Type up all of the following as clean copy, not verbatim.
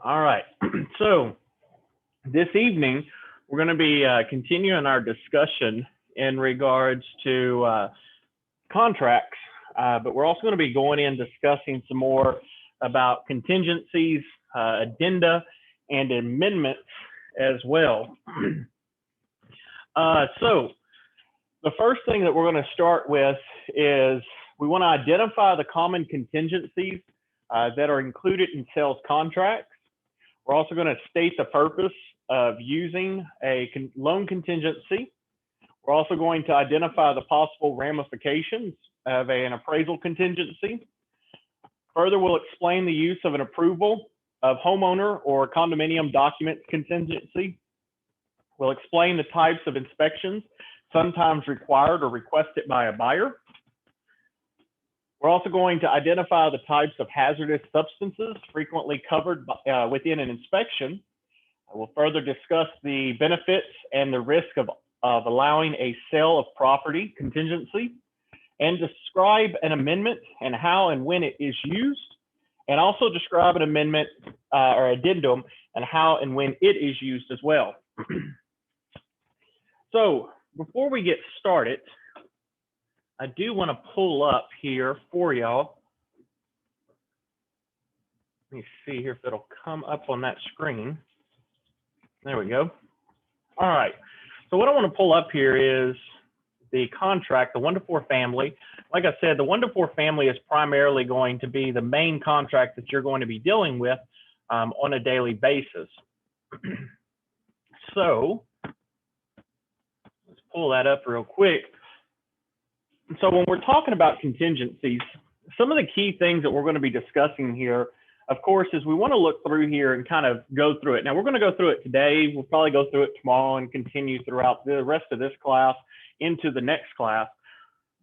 All right. So this evening, we're going to be continuing our discussion in regards to contracts, but we're also going to be going in discussing some more about contingencies, addenda, and amendments as well. So the first thing that we're going to start with is we want to identify the common contingencies that are included in sales contracts. We're also going to state the purpose of using a loan contingency. We're also going to identify the possible ramifications of an appraisal contingency. Further, we'll explain the use of an approval of homeowner or condominium document contingency. We'll explain the types of inspections sometimes required or requested by a buyer. We're also going to identify the types of hazardous substances frequently covered within an inspection. We'll further discuss the benefits and the risk of allowing a sale of property contingency, and describe an amendment and how and when it is used, and also describe an amendment or addendum and how and when it is used as well. So before we get started, I do want to pull up here for y'all. Let me see here if it'll come up on that screen. There we go. All right. So what I want to pull up here is the contract, the 1 to 4 family. Like I said, the 1 to 4 family is primarily going to be the main contract that you're going to be dealing with on a daily basis. So let's pull that up real quick. So when we're talking about contingencies, some of the key things that we're going to be discussing here, of course, is we want to look through here and kind of go through it. Now, we're going to go through it today. We'll probably go through it tomorrow and continue throughout the rest of this class into the next class.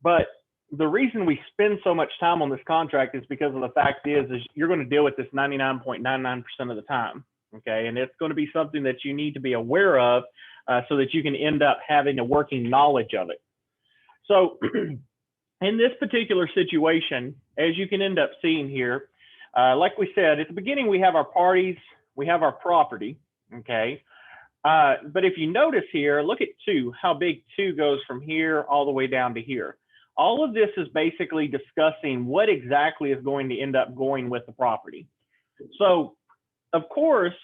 But the reason we spend so much time on this contract is because of the fact is you're going to deal with this 99.99% of the time, okay? And it's going to be something that you need to be aware of so that you can end up having a working knowledge of it. So in this particular situation, as you can end up seeing here, like we said, at the beginning, we have our parties, we have our property, okay? But if you notice here, look at 2, how big 2 goes from here all the way down to here. All of this is basically discussing what exactly is going to end up going with the property. So, of course,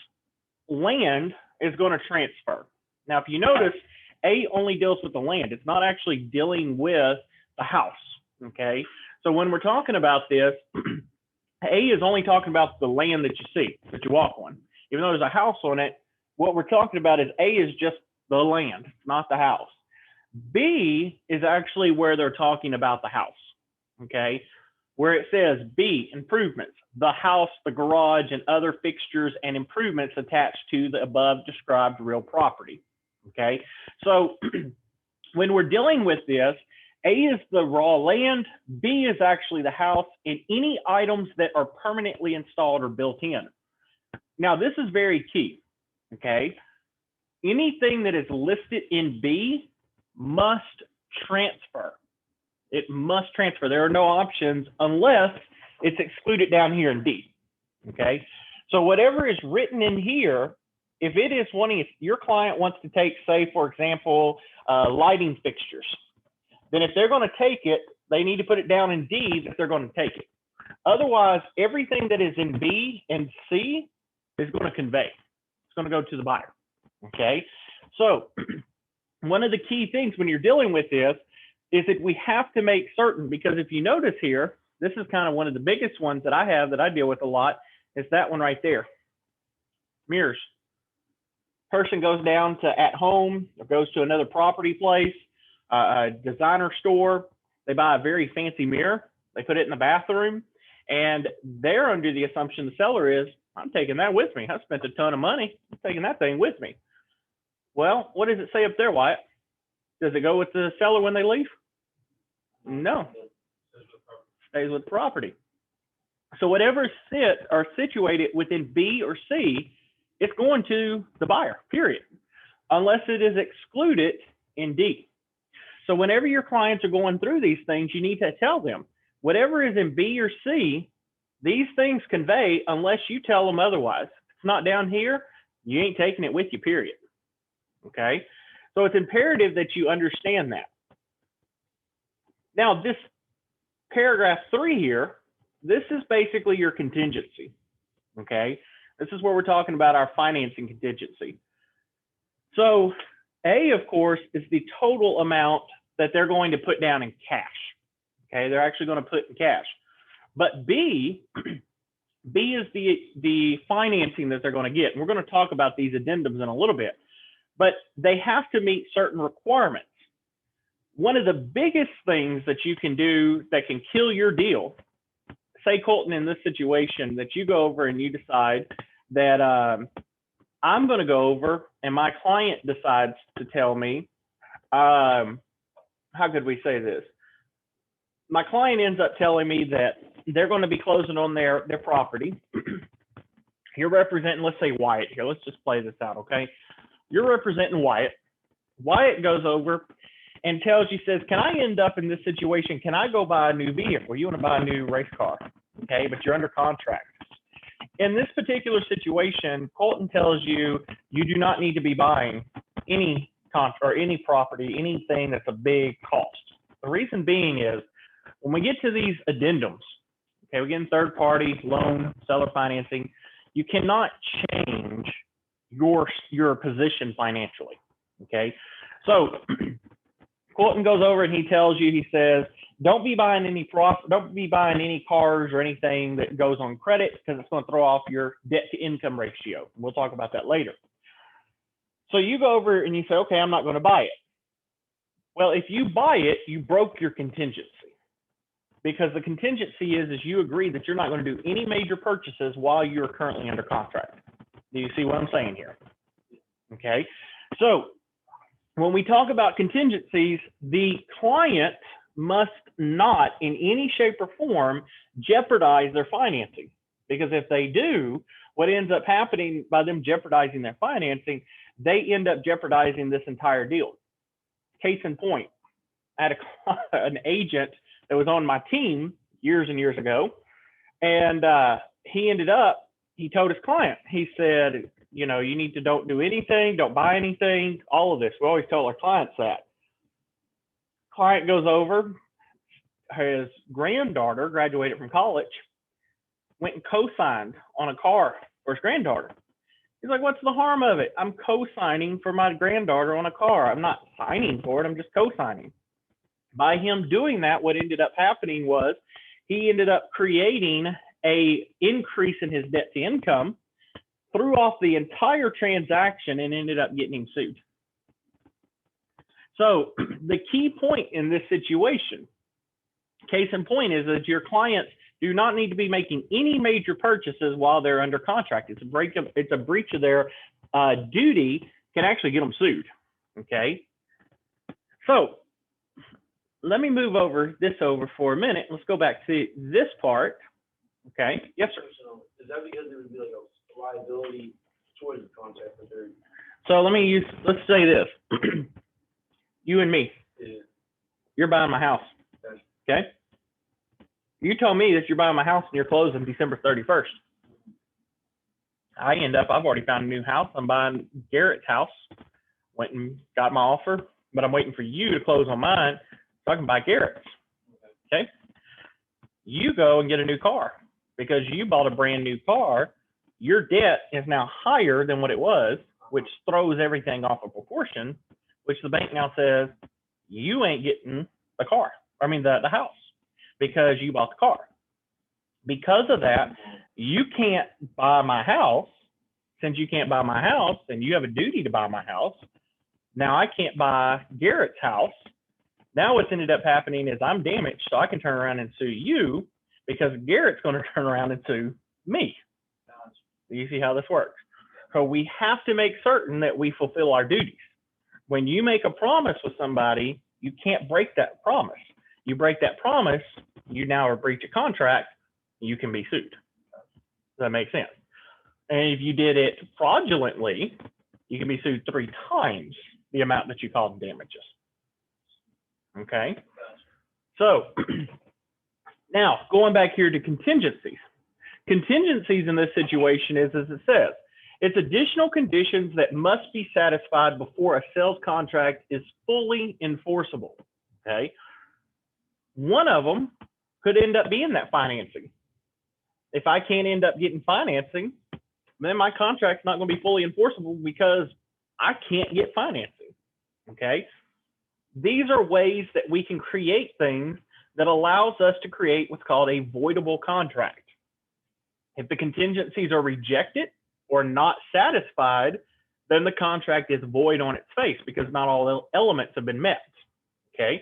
land is going to transfer. Now, if you notice, A only deals with the land. It's not actually dealing with the house, okay? So when we're talking about this, A is only talking about the land that you see, that you walk on. Even though there's a house on it, what we're talking about is A is just the land, not the house. B is actually where they're talking about the house, okay? Where it says B, improvements, the house, the garage, and other fixtures and improvements attached to the above described real property, okay? So when we're dealing with this, A is the raw land, B is actually the house, and any items that are permanently installed or built in. Now, this is very key, okay? Anything that is listed in B must transfer. It must transfer. There are no options unless it's excluded down here in D, okay? So whatever is written in here, if it is if your client wants to take, say, for example, lighting fixtures, then if they're going to take it, they need to put it down in D that they're going to take it. Otherwise, everything that is in B and C is going to convey. It's going to go to the buyer, okay? So one of the key things when you're dealing with this is that we have to make certain, because if you notice here, this is kind of one of the biggest ones that I have that I deal with a lot, is that one right there, mirrors. Person goes down to at home or goes to another property place, a designer store, they buy a very fancy mirror, they put it in the bathroom, and they're under the assumption the seller is, I'm taking that with me. I spent a ton of money, I'm taking that thing with me. Well, what does it say up there, Wyatt? Does it go with the seller when they leave? No, stays with the property. So whatever sit or situated within B or C, it's going to the buyer, period, unless it is excluded in D. So whenever your clients are going through these things, you need to tell them, whatever is in B or C, these things convey unless you tell them otherwise. it's not down here, you ain't taking it with you, period. Okay? So it's imperative that you understand that. Now, this paragraph 3 here, this is basically your contingency. Okay? This is where we're talking about our financing contingency. So A, of course, is the total amount that they're going to put down in cash. Okay, they're actually going to put in cash. But B is the financing that they're going to get. And we're going to talk about these addendums in a little bit. But they have to meet certain requirements. One of the biggest things that you can do that can kill your deal, say, Colton, in this situation, that you go over and you decide that I'm going to go over and my client decides to tell me, how could we say this? My client ends up telling me that they're going to be closing on their property. You're representing, let's say Wyatt here. Let's just play this out, okay? You're representing Wyatt. Wyatt goes over and tells you, says, can I end up in this situation? Can I go buy a new vehicle? You want to buy a new race car, okay? But you're under contract. In this particular situation, Colton tells you, you do not need to be buying any property, anything that's a big cost. The reason being is, when we get to these addendums, okay, we get in third party, loan, seller financing, you cannot change your position financially, okay? So Colton goes over and he tells you, he says, don't be buying any cars or anything that goes on credit, because it's going to throw off your debt to income ratio. We'll talk about that later. So you go over and you say, okay, I'm not going to buy it. Well, if you buy it, you broke your contingency, because the contingency is you agree that you're not going to do any major purchases while you're currently under contract. Do you see what I'm saying here? Okay. So when we talk about contingencies, the client must not in any shape or form jeopardize their financing, because if they do, what ends up happening by them jeopardizing their financing, they end up jeopardizing this entire deal. Case in point, I had an agent that was on my team years and years ago, and he told his client, he said, you know, you need to don't do anything, don't buy anything, all of this. We always tell our clients that. Client goes over, his granddaughter graduated from college, went and co-signed on a car for his granddaughter. He's like, what's the harm of it? I'm co-signing for my granddaughter on a car. I'm not signing for it, I'm just co-signing. By him doing that, what ended up happening was he ended up creating an increase in his debt to income, threw off the entire transaction, and ended up getting him sued. So the key point in this situation, case in point, is that your clients do not need to be making any major purchases while they're under contract. It's a breach of their duty, can actually get them sued. Okay. So let me move this over for a minute. Let's go back to this part. Okay. Yes, sir. So is that because there would be like a liability towards the contract? So let's say this. You and me. Yeah. You're buying my house. Okay. You told me that you're buying my house and you're closing December 31st. I've already found a new house. I'm buying Garrett's house. Went and got my offer, but I'm waiting for you to close on mine so I can buy Garrett's. Okay. You go and get a new car because you bought a brand new car. Your debt is now higher than what it was, which throws everything off of proportion, which the bank now says you ain't getting the car. The house, because you bought the car. Because of that, you can't buy my house. Since you can't buy my house, and you have a duty to buy my house, now I can't buy Garrett's house. Now what's ended up happening is I'm damaged, so I can turn around and sue you because Garrett's going to turn around and sue me. You see how this works? So we have to make certain that we fulfill our duties. When you make a promise with somebody, you can't break that promise. You break that promise, you now are breach of contract, you can be sued. Does that make sense? And if you did it fraudulently, you can be sued 3 times the amount that you caused damages. Okay? So now going back here to contingencies. Contingencies in this situation is, as it says, It's additional conditions that must be satisfied before a sales contract is fully enforceable, okay? One of them could end up being that financing. If I can't end up getting financing, then my contract's not going to be fully enforceable because I can't get financing, okay? These are ways that we can create things that allows us to create what's called a voidable contract. If the contingencies are rejected or not satisfied, then the contract is void on its face because not all elements have been met, okay?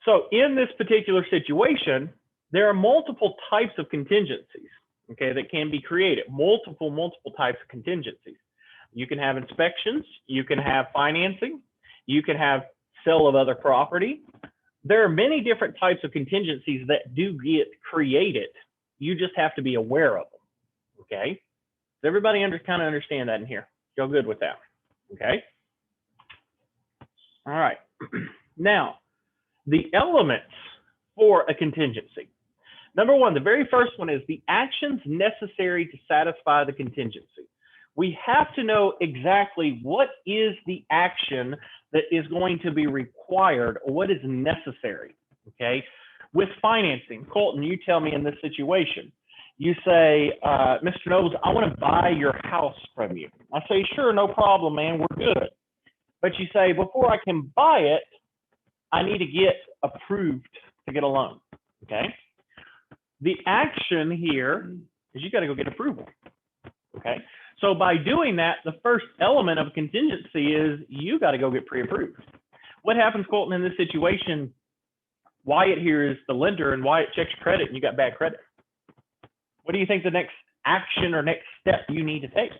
So in this particular situation, there are multiple types of contingencies, okay, that can be created, multiple types of contingencies. You can have inspections, you can have financing, you can have sale of other property. There are many different types of contingencies that do get created. You just have to be aware of them, okay? Does everybody kind of understand that in here? Y'all good with that, okay? All right. Now, the elements for a contingency. Number one, the very first one is the actions necessary to satisfy the contingency. We have to know exactly what is the action that is going to be required or what is necessary, okay? With financing, Colton, you tell me in this situation, you say, Mr. Nobles, I want to buy your house from you. I say, sure, no problem, man, we're good. But you say, before I can buy it, I need to get approved to get a loan, okay? The action here is you got to go get approval, okay? So by doing that, the first element of a contingency is you got to go get pre-approved. What happens, Colton, in this situation? Wyatt here is the lender, and Wyatt checks your credit, and you got bad credit. What do you think the next action or next step you need to take?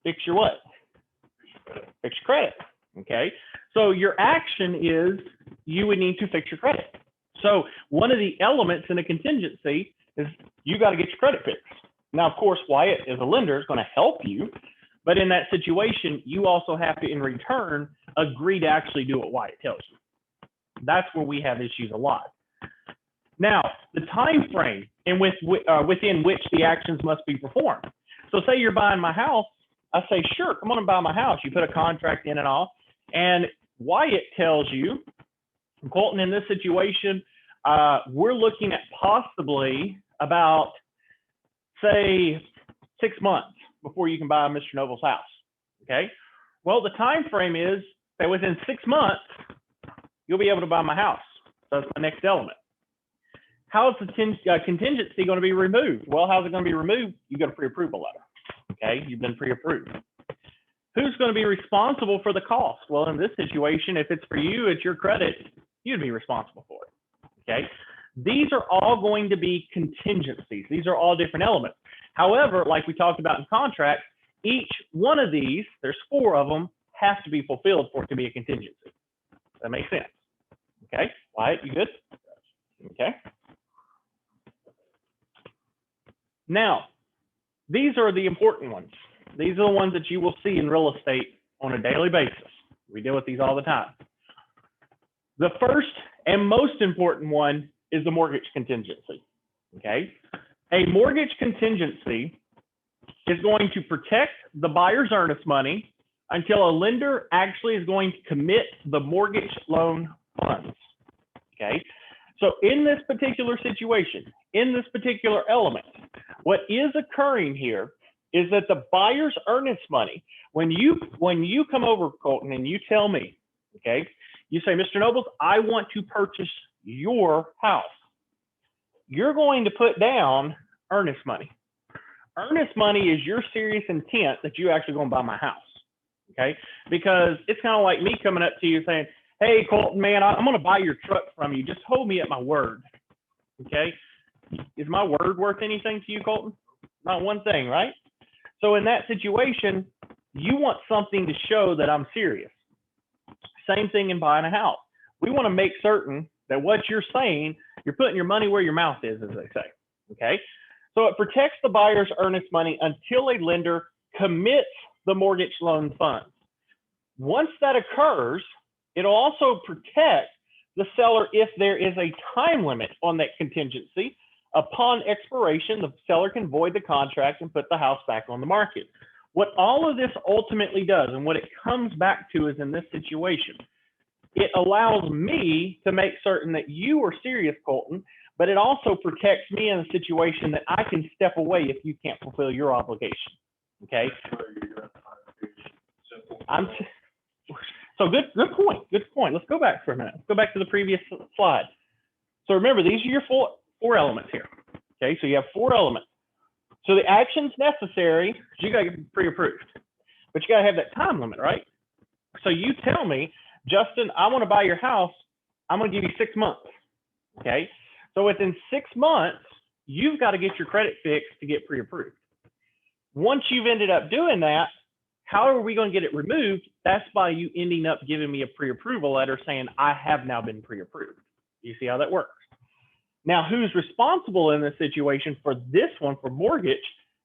Fix your what? Fix your credit, okay? So your action is you would need to fix your credit. So one of the elements in a contingency is you got to get your credit fixed. Now, of course, Wyatt as a lender is going to help you, but in that situation, you also have to, in return, agree to actually do what Wyatt tells you. That's where we have issues a lot. Now, the time frame within which the actions must be performed. So say you're buying my house, I say, sure, come on and buy my house. You put a contract in and all, and Wyatt tells you, Colton, in this situation, we're looking at possibly about, say, 6 months before you can buy Mr. Noble's house, okay? Well, the time frame is that within 6 months, you'll be able to buy my house. So that's the next element. How is the contingency going to be removed? Well, how's it going to be removed? You got a pre-approval letter, okay? You've been pre-approved. Who's going to be responsible for the cost? Well, in this situation, if it's for you, it's your credit, you'd be responsible for it, okay? These are all going to be contingencies. These are all different elements. However, like we talked about in contracts, each one of these, there's 4 of them, have to be fulfilled for it to be a contingency. That makes sense, okay? Wyatt, you good? Okay. Now, these are the important ones. These are the ones that you will see in real estate on a daily basis. We deal with these all the time. The first and most important one is the mortgage contingency, okay? A mortgage contingency is going to protect the buyer's earnest money until a lender actually is going to commit the mortgage loan funds, okay? So in this particular situation, in this particular element, what is occurring here is that the buyer's earnest money, when you come over, Colton, and you tell me, okay, you say, Mr. Nobles, I want to purchase your house. You're going to put down earnest money. Earnest money is your serious intent that you're actually going to buy my house, okay? Because it's kind of like me coming up to you saying, hey, Colton, man, I'm going to buy your truck from you. Just hold me at my word, okay? Is my word worth anything to you, Colton? Not one thing, right? So in that situation, you want something to show that I'm serious. Same thing in buying a house. We want to make certain that what you're saying, you're putting your money where your mouth is, as they say, okay? So it protects the buyer's earnest money until a lender commits the mortgage loan funds. Once that occurs, it'll also protect the seller if there is a time limit on that contingency, Upon expiration, the seller can void the contract and put the house back on the market. What all of this ultimately does, and what it comes back to is in this situation, it allows me to make certain that you are serious, Colton, but it also protects me in a situation that I can step away if you can't fulfill your obligation. Okay? So good point. Let's go back for a minute. Let's go back to the previous slide. So remember, these are your four elements here. Okay, so you have 4 elements. So the actions necessary, you got to get pre-approved, but you got to have that time limit, right? So you tell me, Justin, I want to buy your house. I'm going to give you 6 months. Okay, so within 6 months, you've got to get your credit fixed to get pre-approved. Once you've ended up doing that, how are we going to get it removed? That's by you ending up giving me a pre-approval letter saying I have now been pre-approved. You see how that works? Now, who's responsible in this situation for this one, for mortgage,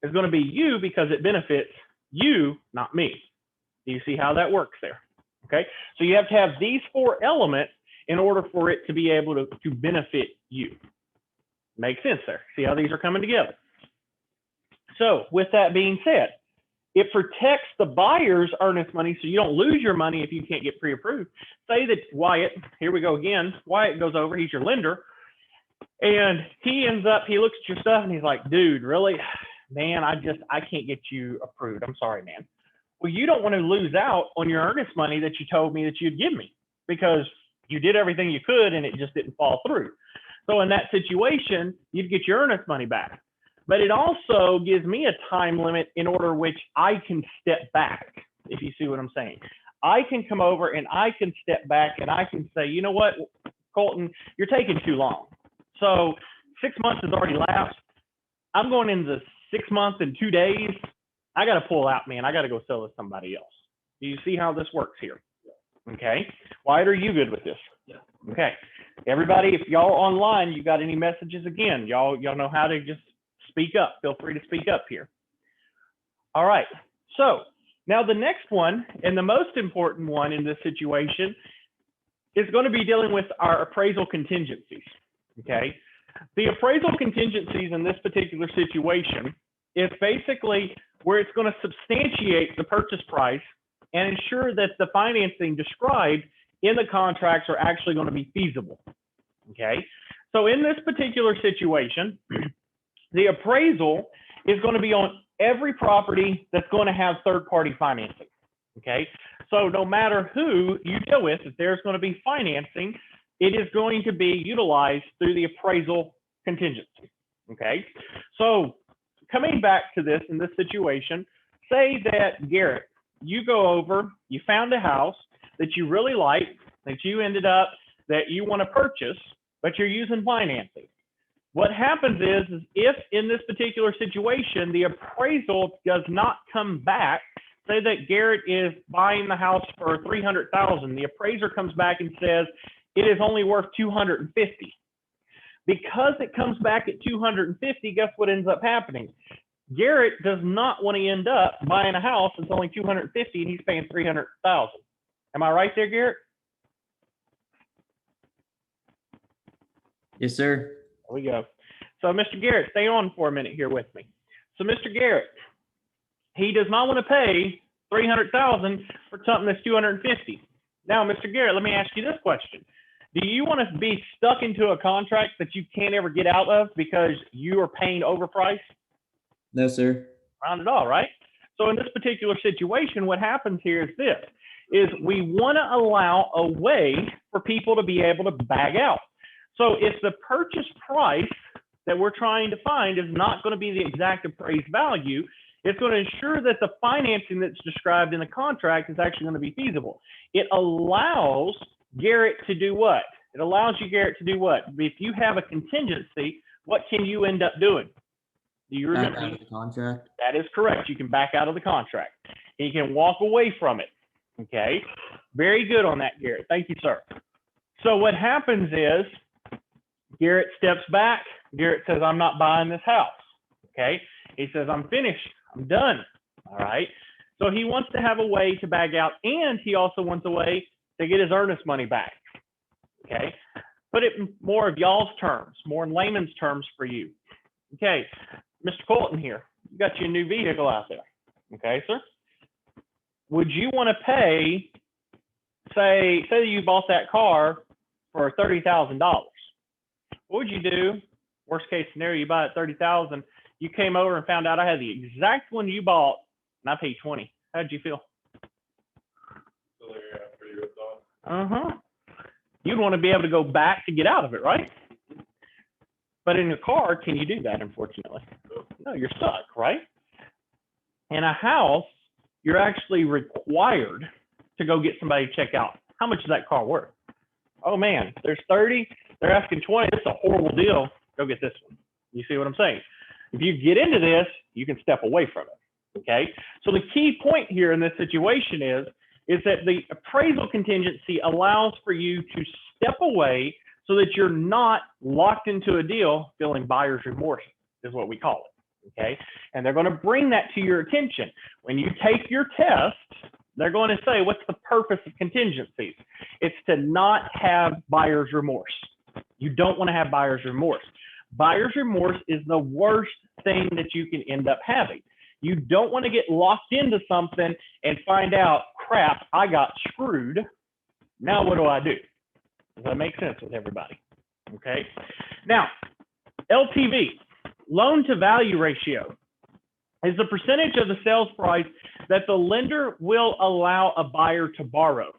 is going to be you because it benefits you, not me. Do you see how that works there? Okay, so you have to have these 4 elements in order for it to be able to benefit you. Makes sense there. See how these are coming together? So with that being said, it protects the buyer's earnest money so you don't lose your money if you can't get pre-approved. Say that Wyatt, here we go again, Wyatt goes over, he's your lender, and he ends up, he looks at your stuff and he's like, dude, really? Man, I can't get you approved. I'm sorry, man. Well, you don't want to lose out on your earnest money that you told me that you'd give me because you did everything you could and it just didn't fall through. So in that situation, you'd get your earnest money back. But it also gives me a time limit in order which I can step back, if you see what I'm saying. I can come over and I can step back and I can say, you know what, Colton, you're taking too long. So 6 months has already lapsed. I'm going into 6 months and 2 days. I got to pull out, man. I got to go sell to somebody else. Do you see how this works here? Okay. Wyatt, are you good with this? Yeah. Okay. Everybody, if y'all are online, you got any messages again? Y'all know how to just speak up. Feel free to speak up here. All right. So now the next one, and the most important one in this situation, is going to be dealing with our appraisal contingencies. Okay. The appraisal contingencies in this particular situation is basically where it's going to substantiate the purchase price and ensure that the financing described in the contracts are actually going to be feasible. Okay. So in this particular situation, the appraisal is going to be on every property that's going to have third-party financing. Okay. So no matter who you deal with, if there's going to be financing, it is going to be utilized through the appraisal contingency. Okay. So coming back to this in this situation, say that Garrett, you go over, you found a house that you really like, that you ended up, that you want to purchase, but you're using financing. What happens is if in this particular situation, the appraisal does not come back, say that Garrett is buying the house for $300,000, the appraiser comes back and says it is only worth $250,000. Because it comes back at $250,000, guess what ends up happening? Garrett does not want to end up buying a house that's only $250,000 and he's paying $300,000. Am I right there, Garrett? Yes, sir. There we go. So Mr. Garrett, stay on for a minute here with me. So Mr. Garrett, he does not want to pay $300,000 for something that's $250,000. Now, Mr. Garrett, let me ask you this question. Do you want to be stuck into a contract that you can't ever get out of because you are paying overpriced? No, sir. Not at all, right? So in this particular situation, what happens here is this, is we want to allow a way for people to be able to bag out. So if the purchase price that we're trying to find is not going to be the exact appraised value, it's going to ensure that the financing that's described in the contract is actually going to be feasible. It allows Garrett to do what? It allows you, Garrett, to do what? If you have a contingency, what can you end up doing? Do you remember? Back out of the contract. That is correct. You can back out of the contract. And you can walk away from it. Okay. Very good on that, Garrett. Thank you, sir. So what happens is Garrett steps back. Garrett says, I'm not buying this house. Okay. He says, I'm finished. I'm done. All right. So he wants to have a way to bag out, and he also wants a way to get his earnest money back. Okay. put it in more of y'all's terms, more in layman's terms for you. Okay, Mr. Colton here, you got you a new vehicle out there. Okay, sir. Would you want to pay, say you bought that car for $30,000? What would you do? Worst case scenario, you buy it $30,000. You came over and found out I had the exact one you bought, and I paid $20,000. How'd you feel? You'd want to be able to go back to get out of it, right? But in your car, can you do that? Unfortunately, no. You're stuck, right? In a house, you're actually required to go get somebody to check out. How much is that car worth? Oh man, there's 30. They're asking 20. It's a horrible deal. Go get this one. You see what I'm saying? If you get into this, you can step away from it. Okay. So the key point here in this situation is that the appraisal contingency allows for you to step away so that you're not locked into a deal feeling buyer's remorse, is what we call it. Okay. And they're going to bring that to your attention. When you take your test, they're going to say, what's the purpose of contingencies? It's to not have buyer's remorse. You don't want to have buyer's remorse. Buyer's remorse is the worst thing that you can end up having. You don't want to get locked into something and find out, crap, I got screwed. Now what do I do? Does that make sense with everybody? Okay. Now, LTV, loan to value ratio, is the percentage of the sales price that the lender will allow a buyer to borrow.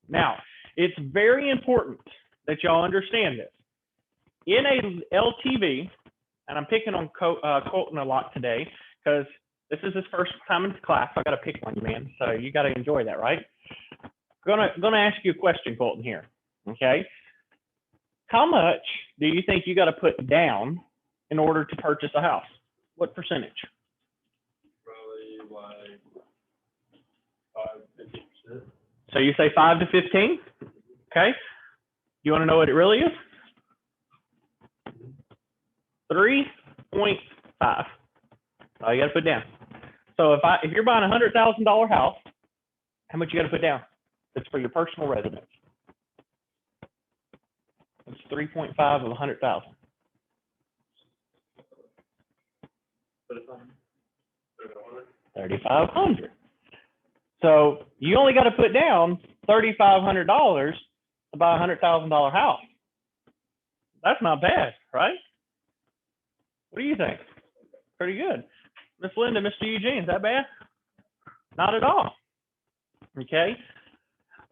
Now, it's very important that y'all understand this. In a LTV, and I'm picking on Colton a lot today because this is his first time in class. I got to pick on you, man. So you got to enjoy that, right? Gonna ask you a question, Colton, here. Okay. How much do you think you got to put down in order to purchase a house? What percentage? Probably like 5-15%. So you say 5 to 15? Okay. You want to know what it really is? 3.5. All you got to put down. So if you're buying a $100,000 house, how much you got to put down? It's for your personal residence. It's 3.5 of 100,000. $3,500. So you only got to put down $3,500 to buy a $100,000 house. That's not bad, right? What do you think? Pretty good. Miss Linda, Mr. Eugene, is that bad? Not at all. Okay.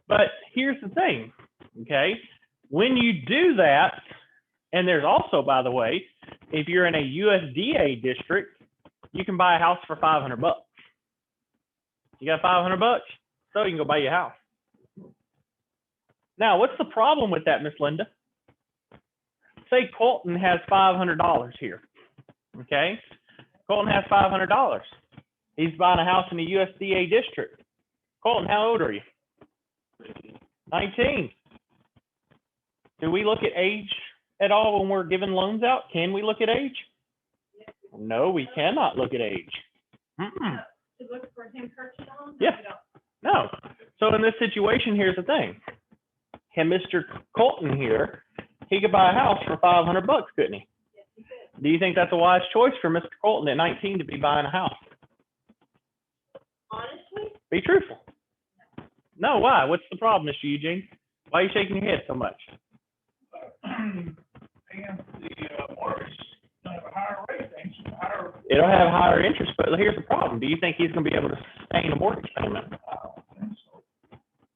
But here's the thing. Okay. When you do that, and there's also, by the way, if you're in a USDA district, you can buy a house for $500. You got $500, so you can go buy your house. Now, what's the problem with that, Miss Linda? Say Colton has $500 here. Okay. Colton has $500. He's buying a house in the USDA district. Colton, how old are you? 19. Do we look at age at all when we're giving loans out? Can we look at age? No, we cannot look at age. To look for him purchase on? Yeah. No. So in this situation, here's the thing. Can Mr. Colton here, he could buy a house for $500, couldn't he? Yes, he could. Do you think that's a wise choice for Mr. Colton at 19 to be buying a house? Honestly? Be truthful. No, why? What's the problem, Mr. Eugene? Why are you shaking your head so much? And the mortgage have a higher rate, ain't you? Higher. It'll have higher interest, but here's the problem. Do you think he's going to be able to sustain a mortgage payment? I don't think so.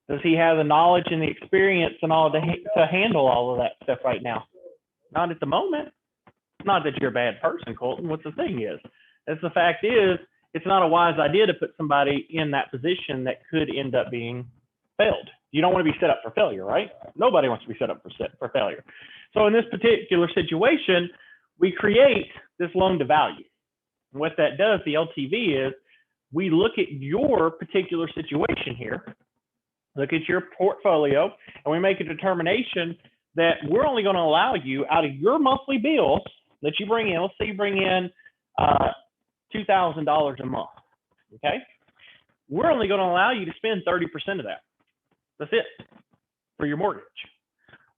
Does he have the knowledge and the experience and all to handle all of that stuff right now? Not at the moment. Not that you're a bad person, Colton. What the thing is the fact is, it's not a wise idea to put somebody in that position that could end up being failed. You don't want to be set up for failure, right? Nobody wants to be set up for failure. So in this particular situation, we create this loan to value. And what that does, the LTV, is we look at your particular situation here, look at your portfolio, and we make a determination that we're only going to allow you, out of your monthly bills that you bring in, let's say you bring in $2,000 a month, okay? We're only going to allow you to spend 30% of that. That's it for your mortgage.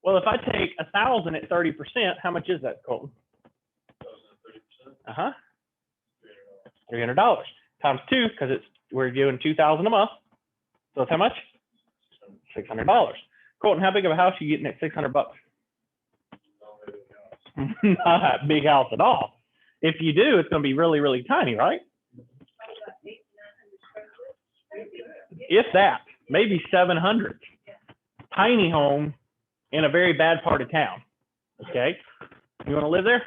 Well, if I take 1,000 at 30%, how much is that, Colton? 30%. $300 times 2, because we're doing 2,000 a month. So it's how much? $600. Colton, how big of a house are you getting at $600? Not a big house at all. If you do, it's going to be really, really tiny, right? If that, maybe 700. Tiny home in a very bad part of town. Okay, you want to live there?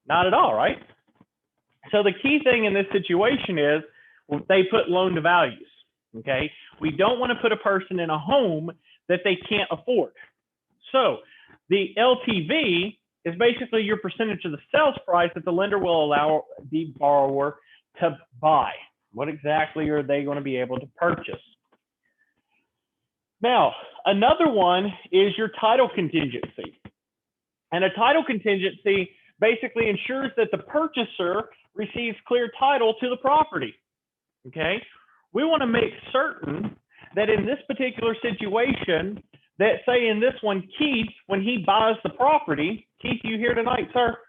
Not at all, right? So the key thing in this situation is they put loan to values. Okay, we don't want to put a person in a home that they can't afford. So the LTV is basically your percentage of the sales price that the lender will allow the borrower to buy. What exactly are they going to be able to purchase? Now, another one is your title contingency. And a title contingency basically ensures that the purchaser receives clear title to the property. Okay? We want to make certain that in this particular situation, that say in this one, Keith, when he buys the property, Keith, you here tonight, sir?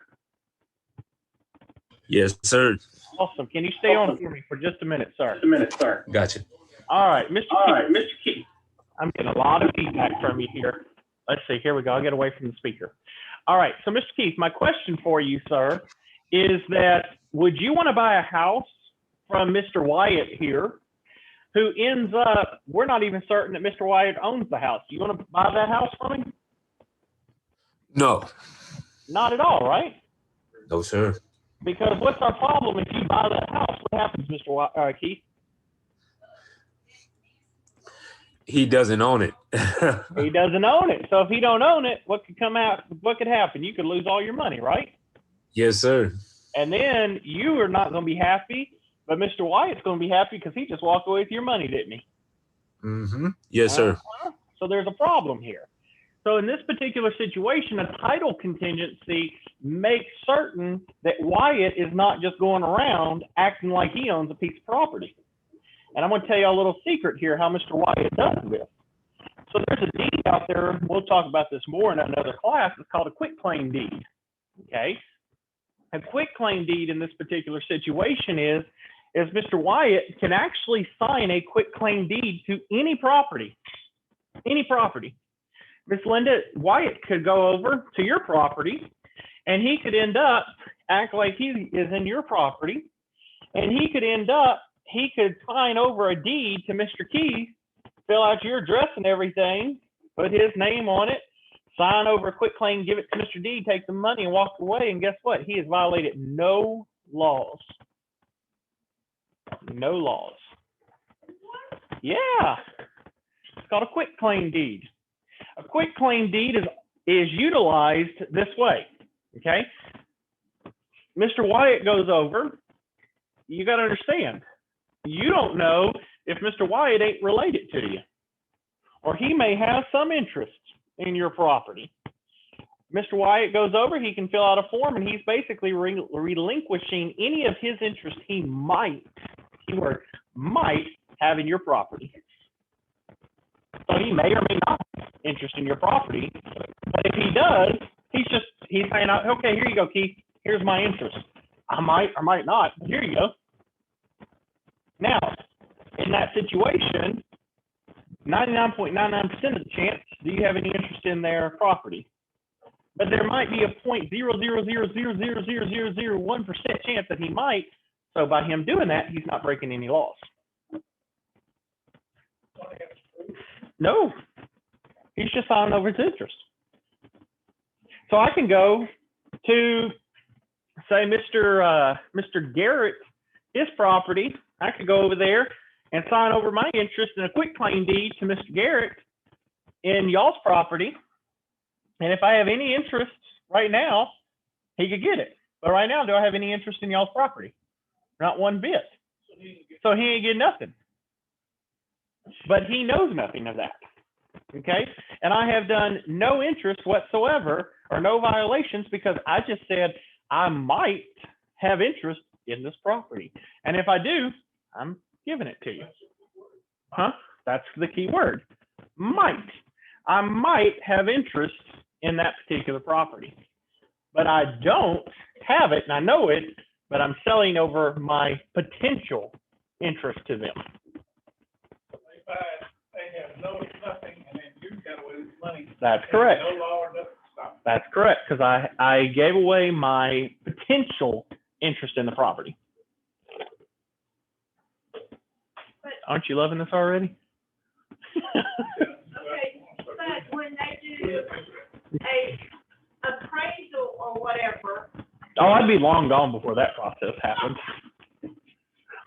Yes, sir. Awesome. Can you stay on for me for just a minute, sir? Gotcha. All right, Mr. Keith. I'm getting a lot of feedback from you here. Let's see. Here we go. I'll get away from the speaker. All right. So, Mr. Keith, my question for you, sir, is that would you want to buy a house from Mr. Wyatt here, who ends up, we're not even certain that Mr. Wyatt owns the house. You want to buy that house from him? No. Not at all, right? No, sir. Because what's our problem if you buy that house? What happens, Mr. Keith? He doesn't own it. He doesn't own it. So if he don't own it, what could come out? What could happen? You could lose all your money, right? Yes, sir. And then you are not going to be happy, but Mr. Wyatt's going to be happy because he just walked away with your money, didn't he? Mm-hmm. Yes, sir. So there's a problem here. So in this particular situation, a title contingency makes certain that Wyatt is not just going around acting like he owns a piece of property. And I'm going to tell you a little secret here how Mr. Wyatt does this. So there's a deed out there. We'll talk about this more in another class. It's called a quitclaim deed. Okay. A quitclaim deed in this particular situation is Mr. Wyatt can actually sign a quitclaim deed to any property. Any property. Miss Linda, Wyatt could go over to your property and he could end up act like he is in your property, and he could sign over a deed to Mr. Keith, fill out your address and everything, put his name on it, sign over a quitclaim, give it to Mr. D, take the money and walk away. And guess what? He has violated no laws. No laws. Yeah. It's called a quitclaim deed. A quitclaim deed is utilized this way. Okay. Mr. Wyatt goes over. You got to understand. You don't know if Mr. Wyatt ain't related to you, or he may have some interest in your property. Mr. Wyatt goes over, he can fill out a form, and he's basically relinquishing any of his interest he might, keyword, might have in your property. So he may or may not have interest in your property, but if he does, he's saying, okay, here you go, Keith, here's my interest. I might or might not, but here you go. Now, in that situation, 99.99% of the chance, do you have any interest in their property? But there might be a 0.000000001% chance that he might. So by him doing that, he's not breaking any laws. No, he's just signing over his interest. So I can go to, say, Mr. Garrett, his property. I could go over there and sign over my interest in a quitclaim deed to Mr. Garrett in y'all's property. And if I have any interest right now, he could get it. But right now, do I have any interest in y'all's property? Not one bit. So he ain't getting nothing. But he knows nothing of that. Okay? And I have done no interest whatsoever or no violations because I just said I might have interest in this property. And if I do, I'm giving it to you. Huh? That's the key word. Might. I might have interest in that particular property, but I don't have it and I know it, but I'm selling over my potential interest to them. They buy it, they have nothing, and then you've got to lose money. That's correct. No law or nothing to stop. That's correct, because I gave away my potential interest in the property. Aren't you loving this already? Okay, but when they do a appraisal or whatever, Oh, I'd be long gone before that process happened.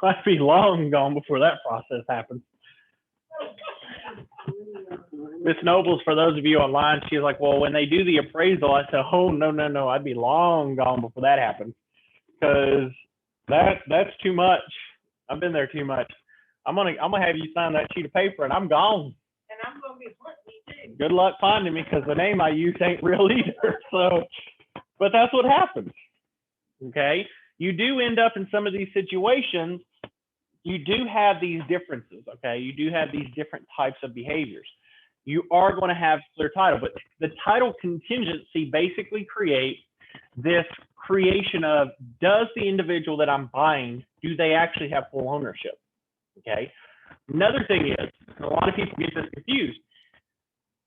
I'd be long gone before that process happened. Miss Nobles, for those of you online, she's like, well, when they do the appraisal, I said, oh, no, I'd be long gone before that happened. Because that's too much. I've been there too much. I'm gonna have you sign that sheet of paper and I'm gone. and I'm gonna be hunting too. Good luck finding me, because the name I use ain't real either. So, but that's what happens. Okay, you do end up in some of these situations. You do have these differences. Okay, you do have these different types of behaviors. You are going to have clear title, but the title contingency basically creates this creation of, does the individual that I'm buying, do they actually have full ownership? Okay. Another thing is, a lot of people get this confused.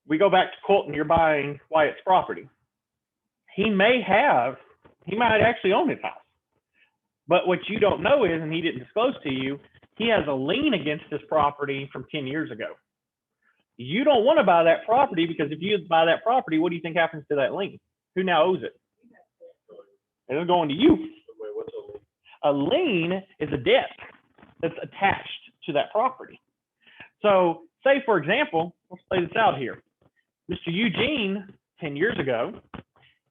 We go back to Colton, you're buying Wyatt's property. He might actually own his house. But what you don't know is, and he didn't disclose to you, he has a lien against this property from 10 years ago. You don't want to buy that property, because if you buy that property, what do you think happens to that lien? Who now owes it? It's going to you. A lien is a debt that's attached to that property. So say, for example, let's play this out here. Mr. Eugene, 10 years ago,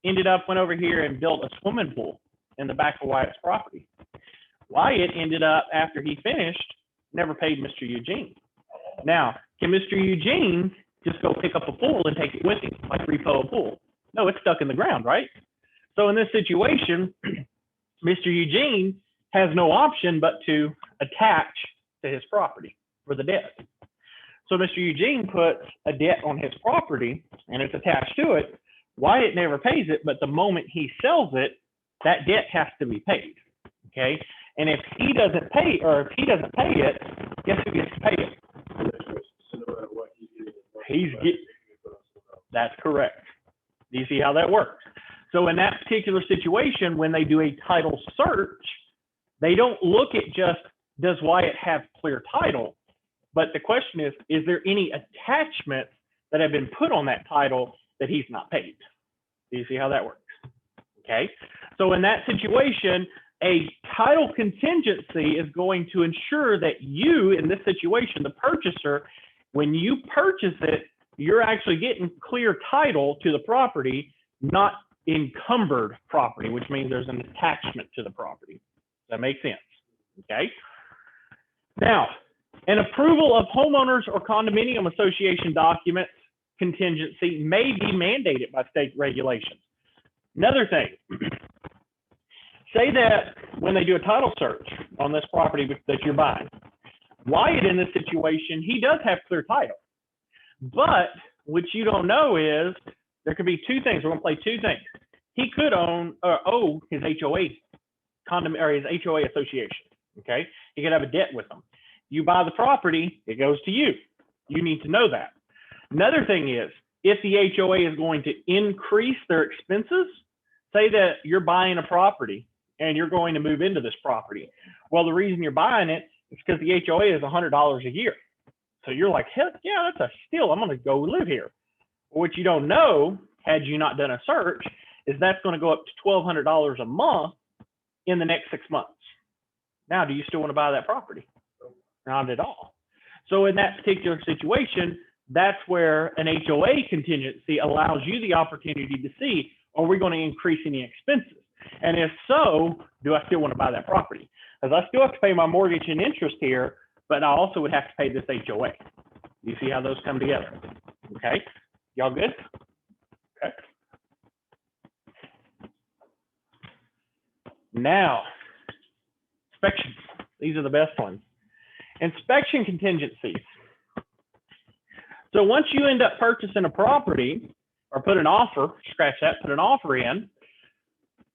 went over here and built a swimming pool in the back of Wyatt's property. Wyatt ended up, after he finished, never paid Mr. Eugene. Now, can Mr. Eugene just go pick up a pool and take it with him, like repo a pool? No, it's stuck in the ground, right? So in this situation, Mr. Eugene has no option but to attach to his property for the debt. So Mr. Eugene puts a debt on his property and it's attached to it. Wyatt never pays it, but the moment he sells it, that debt has to be paid. Okay. And if he doesn't pay, or if he doesn't pay it, guess who gets to pay it? That's correct. Do you see how that works? So in that particular situation, when they do a title search, they don't look at just, does Wyatt have clear title? But the question is there any attachments that have been put on that title that he's not paid? Do you see how that works? Okay. So in that situation, a title contingency is going to ensure that you, in this situation, the purchaser, when you purchase it, you're actually getting clear title to the property, not encumbered property, which means there's an attachment to the property. Does that make sense? Okay. Now, an approval of homeowners or condominium association documents contingency may be mandated by state regulations. Another thing, say that when they do a title search on this property that you're buying, Wyatt in this situation, he does have clear title. But what you don't know is there could be two things. We're going to play two things. He could owe his HOA or his HOA association. Okay, he could have a debt with them. You buy the property, it goes to you. You need to know that. Another thing is, if the HOA is going to increase their expenses, say that you're buying a property and you're going to move into this property. Well, the reason you're buying it is because the HOA is $100 a year. So you're like, heck yeah, that's a steal. I'm going to go live here. What you don't know, had you not done a search, is that's going to go up to $1,200 a month in the next 6 months. Now, do you still want to buy that property? Not at all. So in that particular situation, that's where an HOA contingency allows you the opportunity to see, are we going to increase any expenses? And if so, do I still want to buy that property? Because I still have to pay my mortgage and interest here, but I also would have to pay this HOA. You see how those come together? Okay, y'all good? Okay. Now, inspections. These are the best ones. Inspection contingencies. So once you end up purchasing a property or put an offer, scratch that, put an offer in,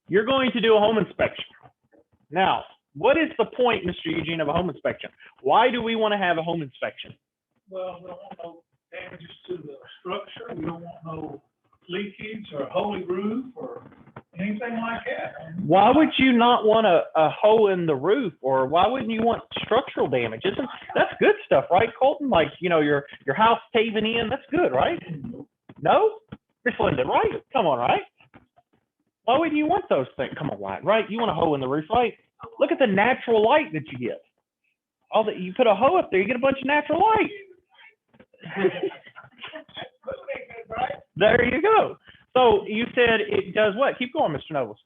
you're going to do a home inspection. Now, what is the point, Mr. Eugene, of a home inspection? Why do we want to have a home inspection? Well, we don't want no damages to the structure, we don't want no leakage or holy roof or anything like that. Why would you not want a hole in the roof, or why wouldn't you want structural damage? That's good stuff, right, Colton? Like, you know, your house caving in, that's good, right? No? Miss Linda, right? Come on, right? Why wouldn't you want those things? Come on, Wyatt, right? You want a hole in the roof, right? Look at the natural light that you get. All that you put a hole up there, you get a bunch of natural light. There you go. So you said it does what? Keep going, Mr. Nobles.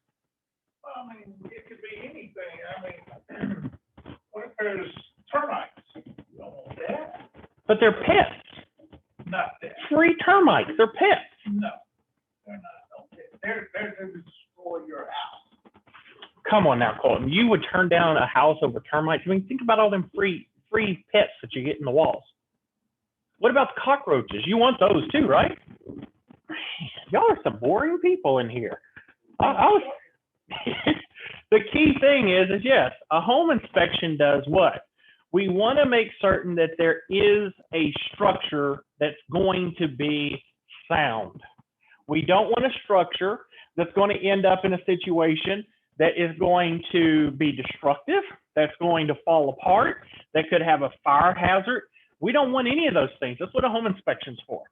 Well, I mean, it could be anything. I mean, what if there's termites? You don't want that. But they're pets. Not that. Free termites. They're pets. No, they're not. Okay. They're to destroy your house. Come on now, Colton. You would turn down a house over termites. I mean, think about all them free pets that you get in the walls. What about the cockroaches? You want those too, right? Man, y'all are some boring people in here. The key thing is yes, a home inspection does what? We want to make certain that there is a structure that's going to be sound. We don't want a structure that's going to end up in a situation that is going to be destructive, that's going to fall apart, that could have a fire hazard. We don't want any of those things. That's what a home inspection's for.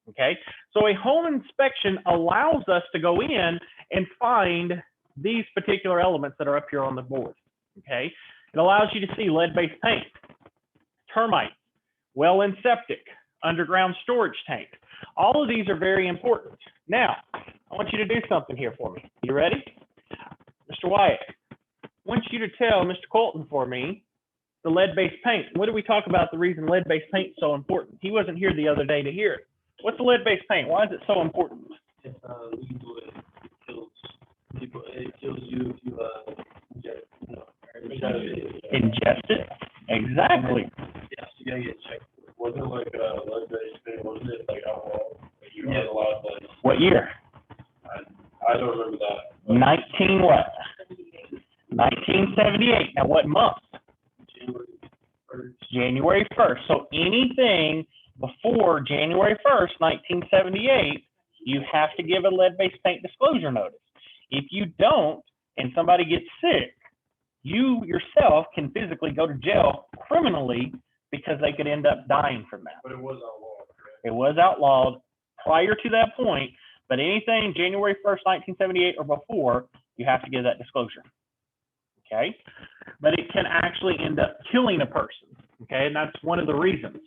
Okay, so a home inspection allows us to go in and find these particular elements that are up here on the board. Okay, it allows you to see lead-based paint, termites, well and septic, underground storage tank. All of these are very important. Now, I want you to do something here for me. You ready? Mr. Wyatt, I want you to tell Mr. Colton for me the lead-based paint. What do we talk about the reason lead-based paint is so important? He wasn't here the other day to hear it. What's the lead-based paint? Why is it so important? It's lethal. It kills people. It kills you if you Ingest it? Exactly. Yes, you gotta get checked. Wasn't it like lead-based paint? Wasn't it like alcohol? Like you had a lot of like. What year? I don't remember that. 19 what? 1978. Now what month? January 1st. So anything before January 1st, 1978, you have to give a lead-based paint disclosure notice. If you don't, and somebody gets sick, you yourself can physically go to jail criminally because they could end up dying from that. But it was outlawed, correct? It was outlawed prior to that point, but anything January 1st, 1978 or before, you have to give that disclosure. Okay? But it can actually end up killing a person. Okay? And that's one of the reasons.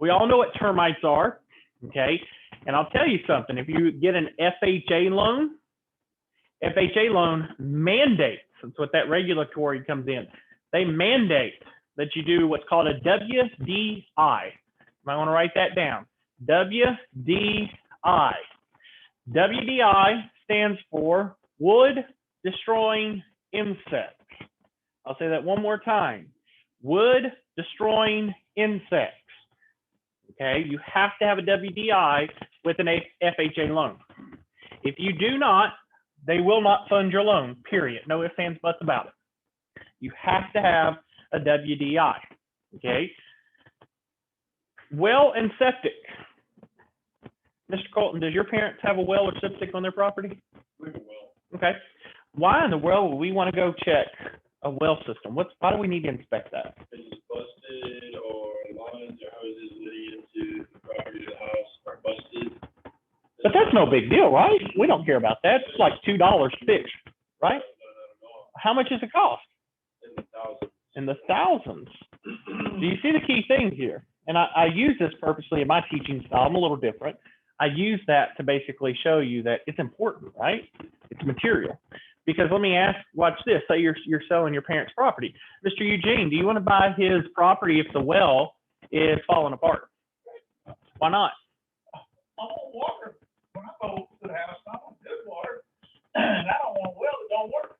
We all know what termites are. Okay? And I'll tell you something. If you get an FHA loan mandates, that's what that regulatory comes in. They mandate that you do what's called a WDI. You might want to write that down. WDI. WDI stands for wood destroying insects. I'll say that one more time. Wood destroying insects. Okay, you have to have a WDI with an FHA loan. If you do not, they will not fund your loan, period. No ifs, ands, buts about it. You have to have a WDI, okay? Well and septic. Mr. Colton, does your parents have a well or septic on their property? We have a well. Okay. Why in the world would we want to go check a well system? Why do we need to inspect that? If it's busted or lines or hoses leading into the property of the house are busted. But that's no big deal, right? We don't care about that. It's like $2 fixed, right? How much does it cost? In the thousands. In the thousands. Do you see the key thing here? And I use this purposely in my teaching style. I'm a little different. I use that to basically show you that it's important, right? It's material. Because let me ask, watch this. Say you're selling your parents' property. Mr. Eugene, do you want to buy his property if the well is falling apart? Why not? I want water. When I go to the house, I want good water. And I don't want a well that don't work.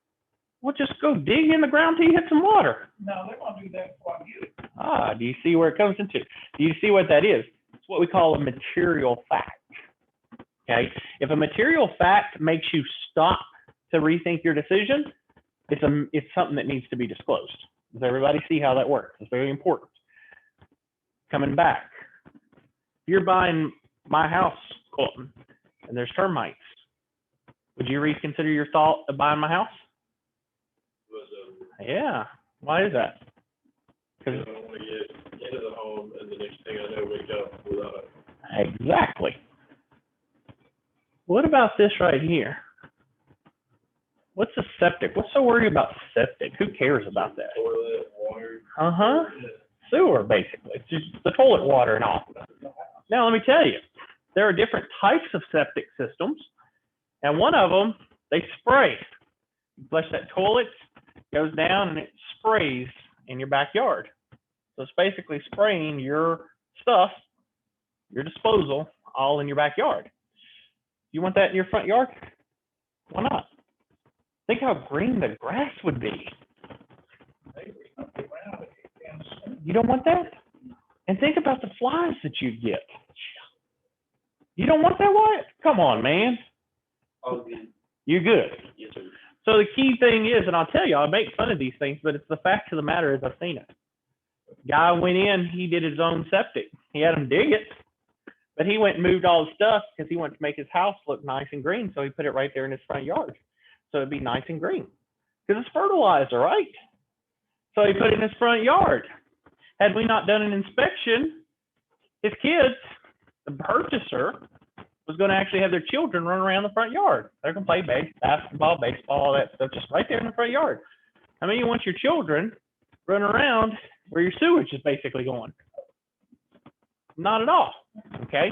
Well, just go dig in the ground till you hit some water. No, they're gonna do that before I get it. Ah, do you see where it comes into? Do you see what that is? It's what we call a material fact. Okay, if a material fact makes you stop to rethink your decision, it's something that needs to be disclosed. Does everybody see how that works? It's very important. Coming back, you're buying my house, Colton, and there's termites. Would you reconsider your thought of buying my house? Yeah. Why is that? I don't want to get into the home and the next thing I know, wake up without it. Exactly. What about this right here? What's a septic? What's so worried about septic? Who cares about that? Toilet, water. Sewer, basically. It's just the toilet water and all. Now, let me tell you, there are different types of septic systems, and one of them, they spray. You flush that toilet, goes down, and it sprays in your backyard. So it's basically spraying your stuff, your disposal, all in your backyard. You want that in your front yard? Why not? Think how green the grass would be. You don't want that? And think about the flies that you get. You don't want that, Wyatt? Come on, man. All good. You're good. Yes, sir. So the key thing is, and I'll tell you, I make fun of these things, but it's the fact of the matter is I've seen it. Guy went in, he did his own septic. He had him dig it, but he went and moved all his stuff because he wanted to make his house look nice and green. So he put it right there in his front yard. So it'd be nice and green because it's fertilizer, right? So he put it in his front yard. Had we not done an inspection, his kids, the purchaser, was going to actually have their children run around the front yard. They're going to play basketball, baseball, all that stuff, just right there in the front yard. I mean, you want your children running around where your sewage is basically going. Not at all, okay?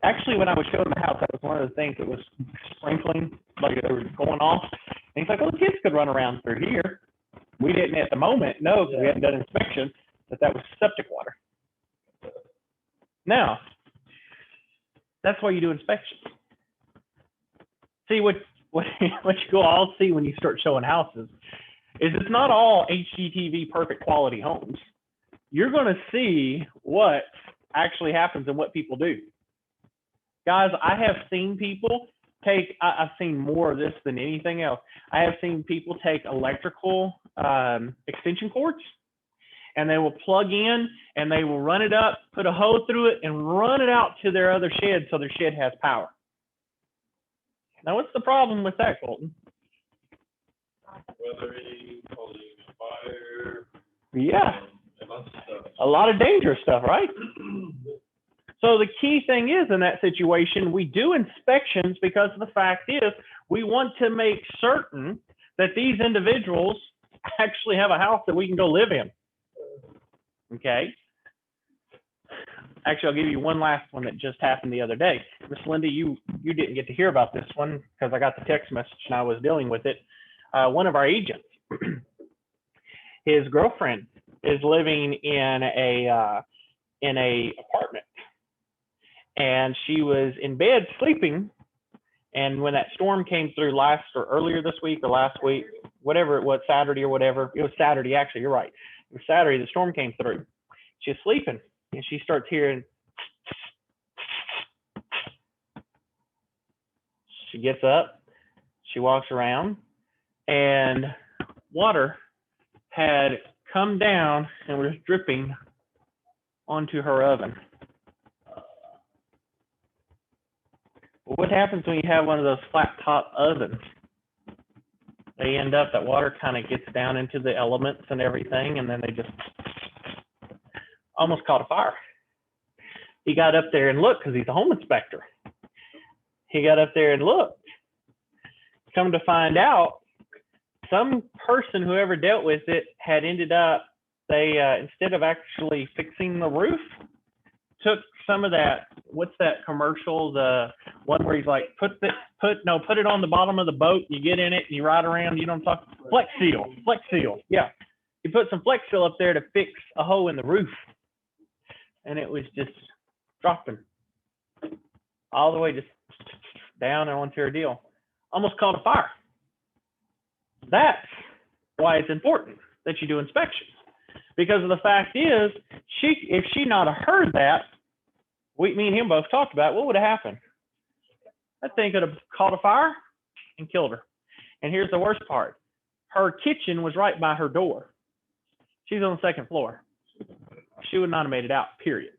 Actually, when I was showing the house, that was one of the things that was sprinkling, like they were going off. And he's like, well, the kids could run around through here. We didn't at the moment know because we hadn't done inspection that was septic water. Now, that's why you do inspections. See, what you all see when you start showing houses is it's not all HGTV perfect quality homes. You're going to see what actually happens and what people do. Guys, I have seen people take, I've seen more of this than anything else. I have seen people take electrical extension cords and they will plug in and they will run it up, put a hose through it and run it out to their other shed so their shed has power. Now, what's the problem with that, Colton? Weathering, causing fire. Yeah, And lots of stuff. a lot of dangerous stuff, right? So the key thing is in that situation, we do inspections because the fact is we want to make certain that these individuals actually have a house that we can go live in. Okay. Actually, I'll give you one last one that just happened the other day. Miss Linda, you didn't get to hear about this one because I got the text message and I was dealing with it. One of our agents, his girlfriend is living in a apartment, and she was in bed sleeping. And when that storm came through earlier this week or last week, whatever it was, Saturday or whatever, it was Saturday, actually, you're right. It was Saturday, the storm came through. She's sleeping and she starts hearing, she gets up, she walks around, and water had come down and was dripping onto her oven. What happens when you have one of those flat top ovens? They end up, that water kind of gets down into the elements and everything, and then they just almost caught a fire. He got up there and looked because he's a home inspector. He got up there and looked. Come to find out, some person, whoever dealt with it, had ended up, they, instead of actually fixing the roof, took some of that, what's that commercial, the one where he's like, put it on the bottom of the boat, you get in it, and you ride around, you know what I'm talking, Flex Seal, yeah. He put some Flex Seal up there to fix a hole in the roof, and it was just dropping all the way just down onto her deal. Almost caught a fire. That's why it's important that you do inspections. Because the fact is, if she not have heard that, me and him both talked about it, what would have happened? That thing could have caught a fire and killed her. And here's the worst part. Her kitchen was right by her door. She's on the second floor. She would not have made it out, period.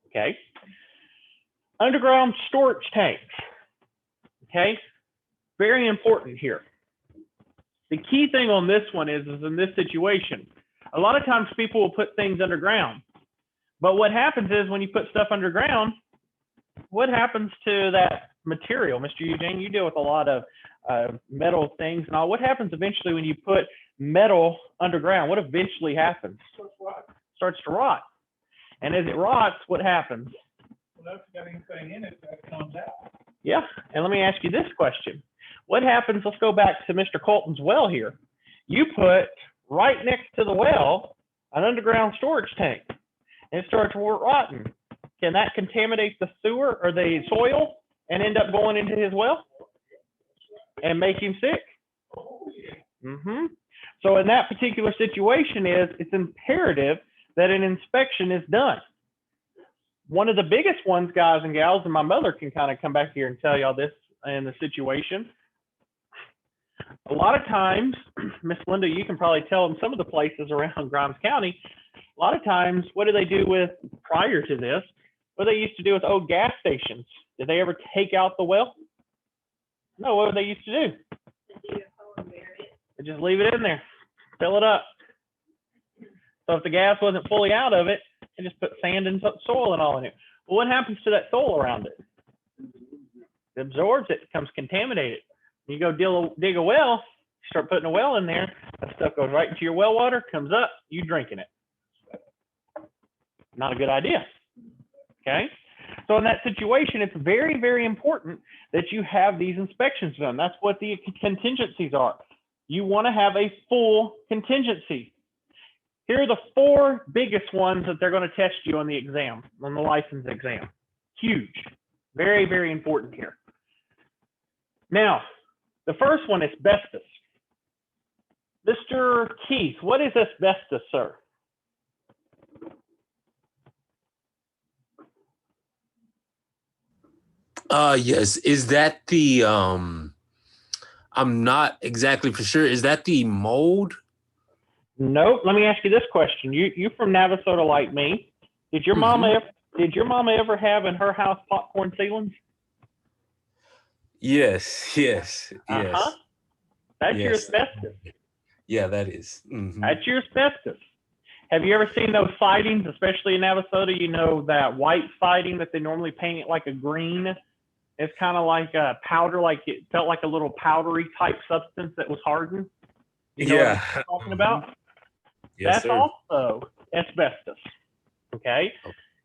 Okay. Underground storage tanks. Okay. Very important here. The key thing on this one is in this situation, a lot of times people will put things underground. But what happens is when you put stuff underground, what happens to that material? Mr. Eugene, you deal with a lot of metal things and all. What happens eventually when you put metal underground? What eventually happens? Starts to rot. And as it rots, what happens? Well, if it's got anything in it, that comes out. Yeah. And let me ask you this question. What happens? Let's go back to Mr. Colton's well here. You put right next to the well an underground storage tank. And it starts rotting. Can that contaminate the sewer or the soil and end up going into his well and make him sick? So in that particular situation it's imperative that an inspection is done. One of the biggest ones, guys and gals, and my mother can kind of come back here and tell y'all this in the situation. A lot of times, Miss Linda, you can probably tell them some of the places around Grimes County, a lot of times, what do they do with, prior to this, what they used to do with old gas stations? Did they ever take out the well? No, what did they used to do? They just leave it in there, fill it up. So if the gas wasn't fully out of it, they just put sand and soil and all in it. Well, what happens to that soil around it? It absorbs it, becomes contaminated. You go dig a well, start putting a well in there, that stuff goes right into your well water, comes up, you drinking it. Not a good idea. Okay. So in that situation, it's very, very important that you have these inspections done. That's what the contingencies are. You want to have a full contingency. Here are the 4 biggest ones that they're going to test you on the exam, on the license exam. Huge. Very, very important here. Now, the first one is asbestos. Mr. Keith, what is asbestos, sir? Yes. Is that the I'm not exactly for sure. Is that the mold? Nope. Let me ask you this question. You from Navasota like me. Did your mama ever have in her house popcorn ceilings? Yes. Yes. That's your Yes. asbestos. Yeah, that is. That's your asbestos. Have you ever seen those sidings, especially in Navasota? You know that white siding that they normally paint it like a green. It's kind of like a powder, like it felt like a little powdery type substance that was hardened. You know what I'm talking about? Yes, That's sir. also asbestos. Okay?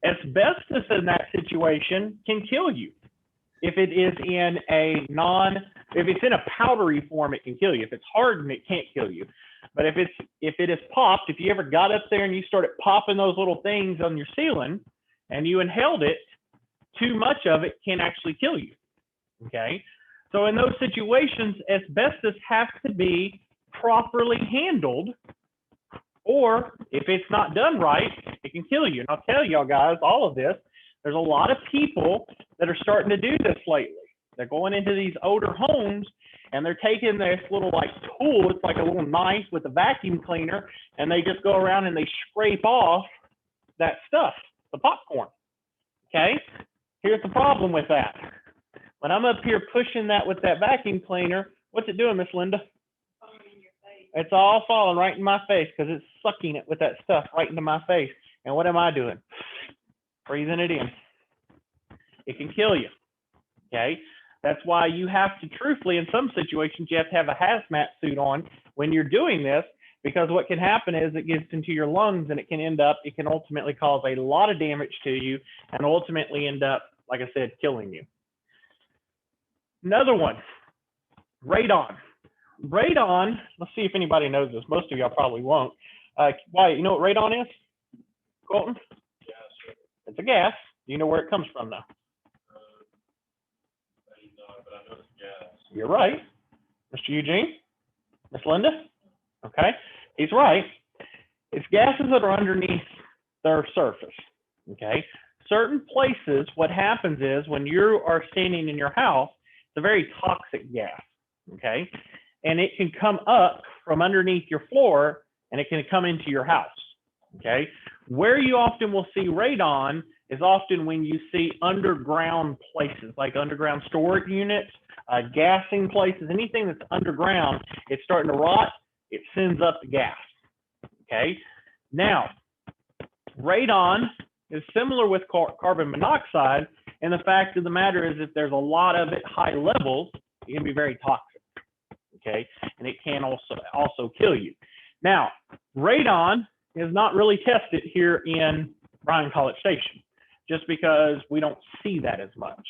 Asbestos in that situation can kill you. If it is in if it's in a powdery form, it can kill you. If it's hardened, it can't kill you. But if it is popped, if you ever got up there and you started popping those little things on your ceiling and you inhaled it, too much of it can actually kill you. Okay? So in those situations, asbestos has to be properly handled, or if it's not done right, it can kill you. And I'll tell y'all guys all of this. There's a lot of people that are starting to do this lately. They're going into these older homes and they're taking this little like tool. It's like a little knife with a vacuum cleaner, and they just go around and they scrape off that stuff, the popcorn. Okay? Here's the problem with that. When I'm up here pushing that with that vacuum cleaner, what's it doing, Miss Linda? It's all falling right in my face because it's sucking it with that stuff right into my face. And what am I doing? Breathing it in. It can kill you. Okay? That's why you have to, truthfully, in some situations, you have to have a hazmat suit on when you're doing this, because what can happen is it gets into your lungs and it can ultimately cause a lot of damage to you and ultimately end up, like I said, killing you. Another one, radon. Radon, let's see if anybody knows this. Most of y'all probably won't. Wyatt, you know what radon is? Colton? Gas. It's a gas. Do you know where it comes from, though? But I know it's gas. You're right. Mr. Eugene? Miss Linda? Okay. He's right. It's gases that are underneath their surface, okay? Certain places, what happens is when you are standing in your house, it's a very toxic gas, okay? And it can come up from underneath your floor and it can come into your house, okay? Where you often will see radon is often when you see underground places, like underground storage units, gassing places, anything that's underground, it's starting to rot, it sends up the gas, okay? Now, radon is similar with carbon monoxide, and the fact of the matter is if there's a lot of it high levels, it can be very toxic, okay? And it can also kill you. Now, radon is not really tested here in Bryan College Station, just because we don't see that as much.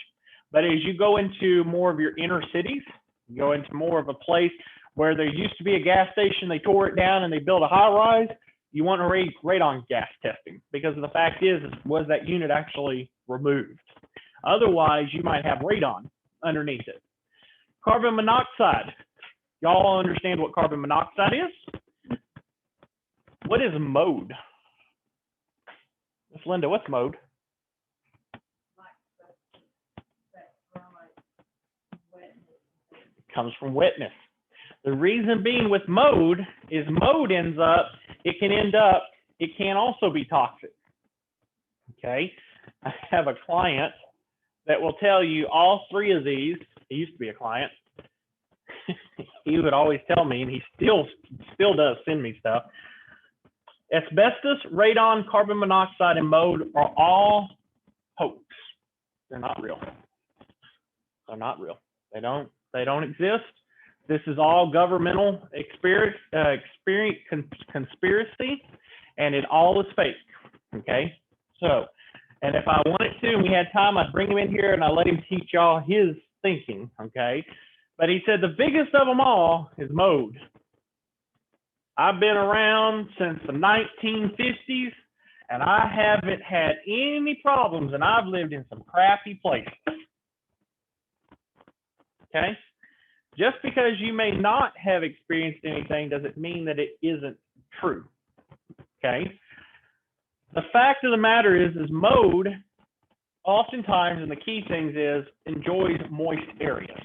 But as you go into more of your inner cities, you go into more of a place where there used to be a gas station, they tore it down and they built a high rise, you want to radon gas testing, because the fact is, was that unit actually removed? Otherwise, you might have radon underneath it. Carbon monoxide. Y'all understand what carbon monoxide is? What is mode? Miss Linda, what's mode? It comes from wetness. The reason being with mode is mode it can also be toxic. Okay. I have a client that will tell you all three of these. He used to be a client. He would always tell me, and he still does send me stuff. Asbestos, radon, carbon monoxide, and mode are all hoax. They're not real. They're not real. They don't exist. This is all governmental conspiracy, and it all is fake. Okay. So, and if I wanted to, and we had time, I'd bring him in here and I'd let him teach y'all his thinking. Okay. But he said the biggest of them all is mode. I've been around since the 1950s, and I haven't had any problems, and I've lived in some crappy places. Okay? Just because you may not have experienced anything doesn't mean that it isn't true. Okay? The fact of the matter is mode, oftentimes, and the key things is, enjoys moist areas.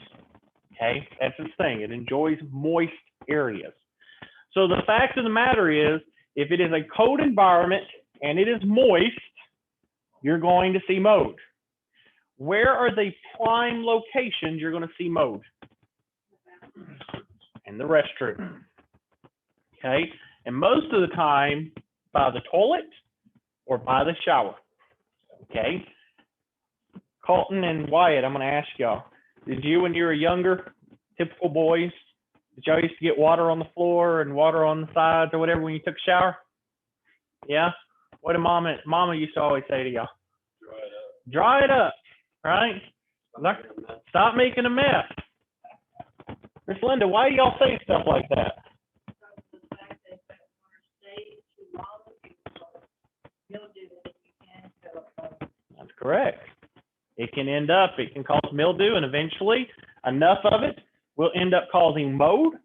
Okay? That's its thing. It enjoys moist areas. So the fact of the matter is, if it is a cold environment and it is moist, you're going to see mode. Where are the prime locations you're going to see mode? In the restroom. Okay? And most of the time, by the toilet or by the shower. Okay? Colton and Wyatt, I'm going to ask y'all, did you, when you were younger, typical boys, did y'all used to get water on the floor and water on the sides or whatever when you took a shower? Yeah? What did Mama used to always say to y'all? Dry it up, right? Stop making a mess. Miss Linda, why do y'all say stuff like that? That's correct. It can end up, it can cause mildew, and eventually enough of it will end up causing mode,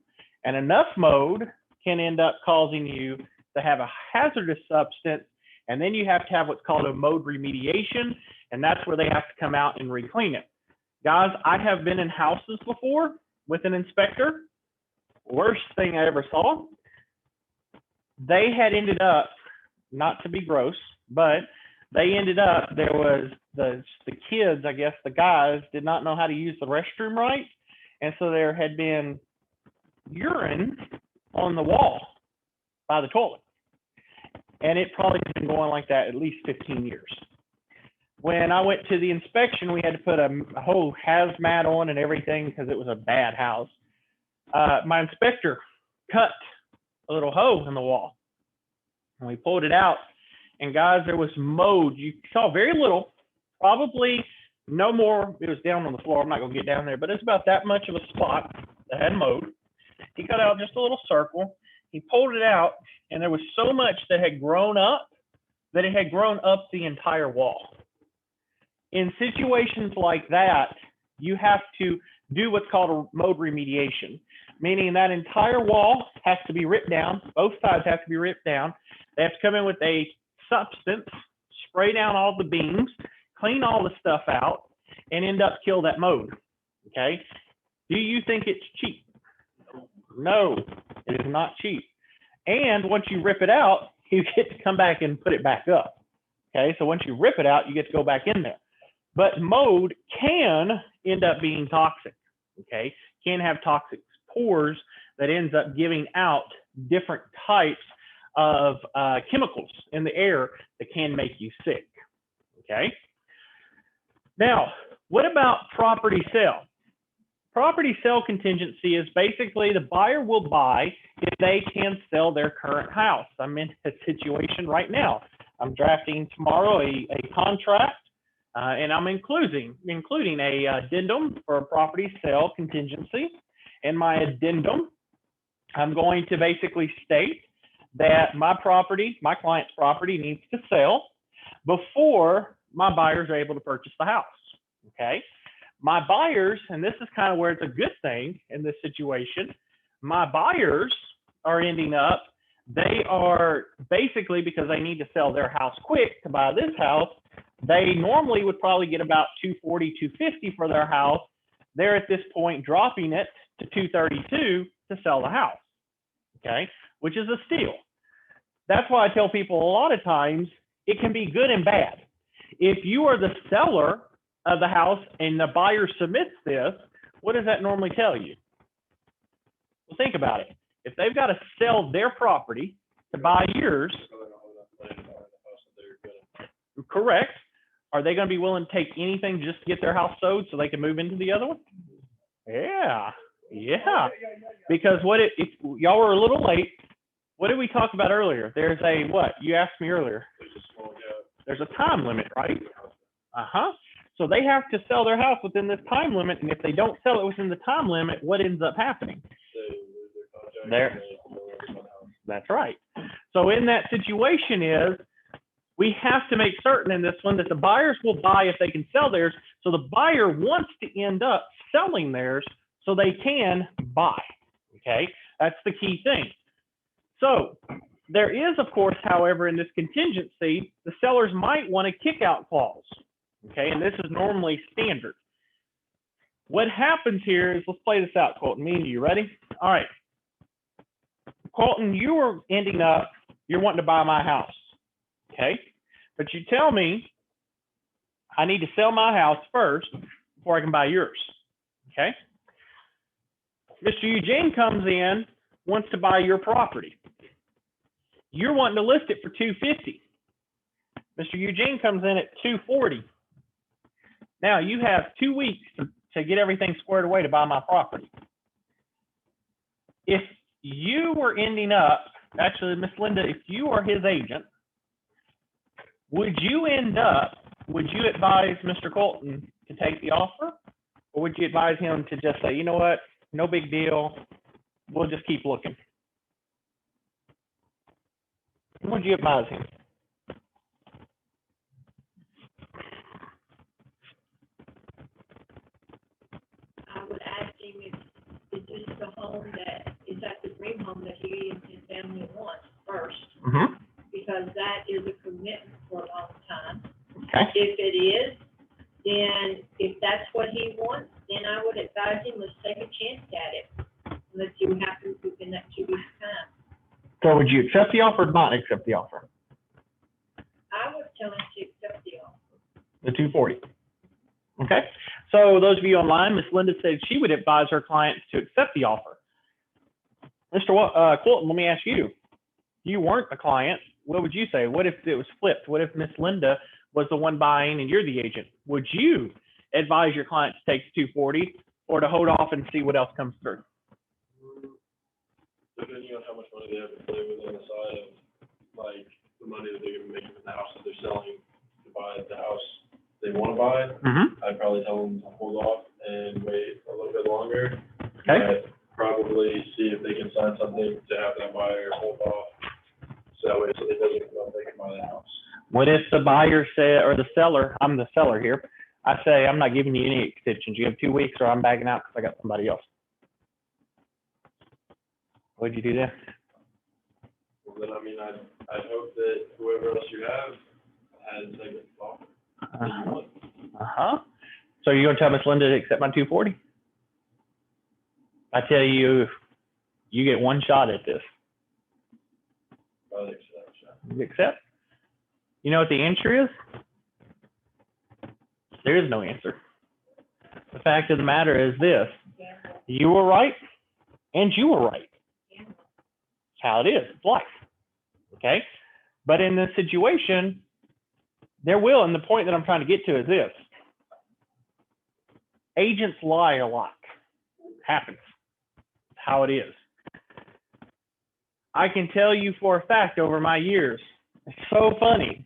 and enough mode can end up causing you to have a hazardous substance, and then you have to have what's called a mode remediation, and that's where they have to come out and re-clean it. Guys, I have been in houses before with an inspector. Worst thing I ever saw. They had ended up, not to be gross, but they ended up, there was the kids, I guess, the guys did not know how to use the restroom right. And so there had been urine on the wall by the toilet. And it probably has been going like that at least 15 years. When I went to the inspection, we had to put a whole hazmat on and everything because it was a bad house. My inspector cut a little hole in the wall. And we pulled it out. And guys, there was mode. You saw very little, probably no more. It was down on the floor. I'm not going to get down there, but it's about that much of a spot that had mode. He cut out just a little circle. He pulled it out, and there was so much that had grown up that it had grown up the entire wall. In situations like that, you have to do what's called a mode remediation, meaning that entire wall has to be ripped down. Both sides have to be ripped down. They have to come in with a substance, spray down all the beams, clean all the stuff out, and end up kill that mold. Okay? Do you think it's cheap? No, it is not cheap. And once you rip it out, you get to come back and put it back up. Okay, so once you rip it out, you get to go back in there. But mold can end up being toxic. Okay, can have toxic pores that ends up giving out different types of chemicals in the air that can make you sick. Okay. Now, what about property sale? Property sale contingency is basically the buyer will buy if they can sell their current house. I'm in a situation right now. I'm drafting tomorrow a contract, and I'm including a addendum for a property sale contingency. In my addendum, I'm going to basically state that my client's property needs to sell before my buyers are able to purchase the house. Okay. My buyers, and this is kind of where it's a good thing in this situation, my buyers are ending up, they are basically, because they need to sell their house quick to buy this house, they normally would probably get about $240, $250 for their house. They're at this point dropping it to $232 to sell the house, okay, which is a steal. That's why I tell people a lot of times it can be good and bad. If you are the seller of the house and the buyer submits this, what does that normally tell you? Well, think about it. If they've got to sell their property to buy yours, correct, are they going to be willing to take anything just to get their house sold so they can move into the other one? Yeah. Because if y'all were a little late, what did we talk about earlier? There's a what? You asked me earlier. There's a time limit, right? So they have to sell their house within this time limit, and if they don't sell it within the time limit, what ends up happening? That's right. So in that situation is, we have to make certain in this one that the buyers will buy if they can sell theirs. So the buyer wants to end up selling theirs so they can buy. Okay, that's the key thing. So there is, of course, however, in this contingency, the sellers might want a kick-out clause. Okay, and this is normally standard. What happens here is, let's play this out, Colton. Me and you, ready? All right. Colton, you are ending up, you're wanting to buy my house. Okay, but you tell me I need to sell my house first before I can buy yours. Okay. Mr. Eugene comes in, wants to buy your property. You're wanting to list it for $250. Mr. Eugene comes in at $240. Now you have 2 weeks to get everything squared away to buy my property. If you were ending up, actually, Miss Linda, if you are his agent, would you advise Mr. Colton to take the offer? Or would you advise him to just say, you know what, no big deal, we'll just keep looking? Would you advise him? I would ask him if this is the home that, is that the dream home that he and his family want first? Mm-hmm. Because that is a commitment for a long time. Okay. If it is, then if that's what he wants, then I would advise him, let's take a chance at it. Let's see what happens within that 2 weeks' time. So would you accept the offer or not accept the offer? I would tell him to accept the offer. The $240. Okay. So those of you online, Miss Linda said she would advise her clients to accept the offer. Mr. Colton, let me ask you. You weren't a client. What would you say? What if it was flipped? What if Miss Linda was the one buying and you're the agent? Would you advise your client to take the $240 or to hold off and see what else comes through? Depending on how much money they have to play with on the side of, like, the money that they're gonna make with the house that they're selling to buy the house they wanna buy, Mm-hmm. I'd probably tell them to hold off and wait a little bit longer. Okay. But probably see if they can sign something to have that buyer hold off, so that way, so it doesn't come up, they can buy the house. What if the buyer said, or the seller, I'm the seller here, I say, I'm not giving you any extensions. You have 2 weeks or I'm backing out because I got somebody else. What'd you do there? Well, then, I mean, mean, I'd hope that whoever else you have has a good offer that you want. Uh-huh. So you're gonna tell Miss Linda to accept my 240? I tell you, you get one shot at this. I'd accept, yeah. You accept? You know what the answer is? There is no answer. The fact of the matter is this: you were right, and you were right. It's how it is. It's life. Okay? But in this situation, there will, and the point that I'm trying to get to is this: agents lie a lot. It happens. It's how it is. I can tell you for a fact over my years, it's so funny.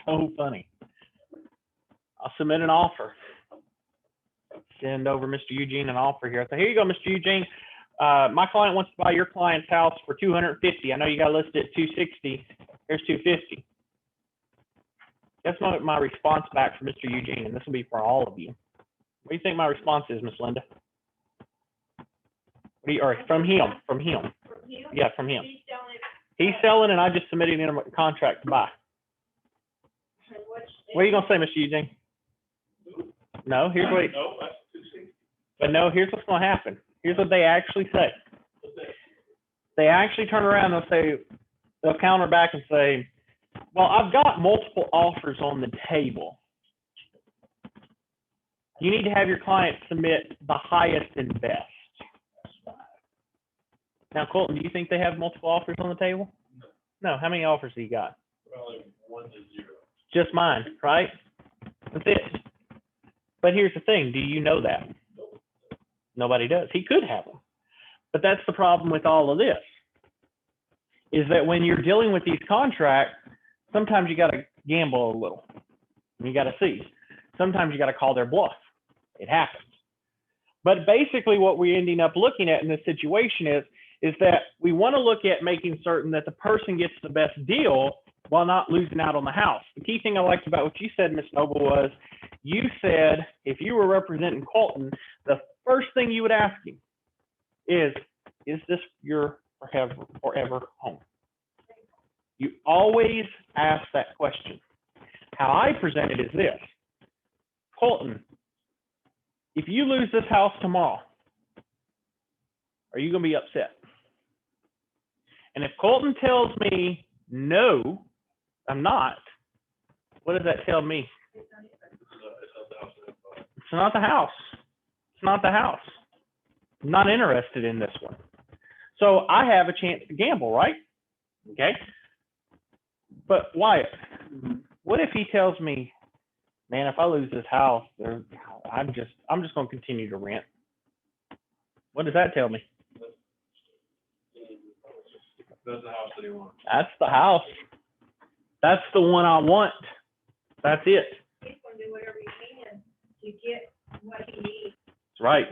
So funny. I'll submit an offer. Send over Mr. Eugene an offer here. So here you go, Mr. Eugene. My client wants to buy your client's house for $250. I know you got listed at $260. Here's $250. That's my response back from Mr. Eugene, and this will be for all of you. What do you think my response is, Miss Linda? Or from him? From him? Yeah, from him. He's selling it. He's selling, and I just submitted him a contract to buy. So what's- What are you gonna say, Mr. Eugene? No, here's what. No, that's 260. But no, here's what's gonna happen. Here's what they actually say. They actually turn around and they'll counter back and say, well, I've got multiple offers on the table. You need to have your client submit the highest and best. Now, Colton, do you think they have multiple offers on the table? No. How many offers do you got? Probably 1 to 0. Just mine, right? That's it. But here's the thing. Do you know that? Nobody does. He could have them. But that's the problem with all of this, is that when you're dealing with these contracts, sometimes you got to gamble a little. You got to see. Sometimes you got to call their bluff. It happens. But basically what we're ending up looking at in this situation is that we want to look at making certain that the person gets the best deal while not losing out on the house. The key thing I liked about what you said, Ms. Noble, was you said if you were representing Colton, the first thing you would ask him is this your forever home? You always ask that question. How I present it is this: Colton, if you lose this house tomorrow, are you going to be upset? And if Colton tells me, no, I'm not, what does that tell me? It's not the house. It's not the house. I'm not interested in this one. So I have a chance to gamble, right? Okay. But Wyatt, what if he tells me, man, if I lose this house, I'm just going to continue to rent? What does that tell me? That's the house that he wants. That's the house. That's the one I want. That's it. He's gonna do whatever he can to get what he needs. That's right.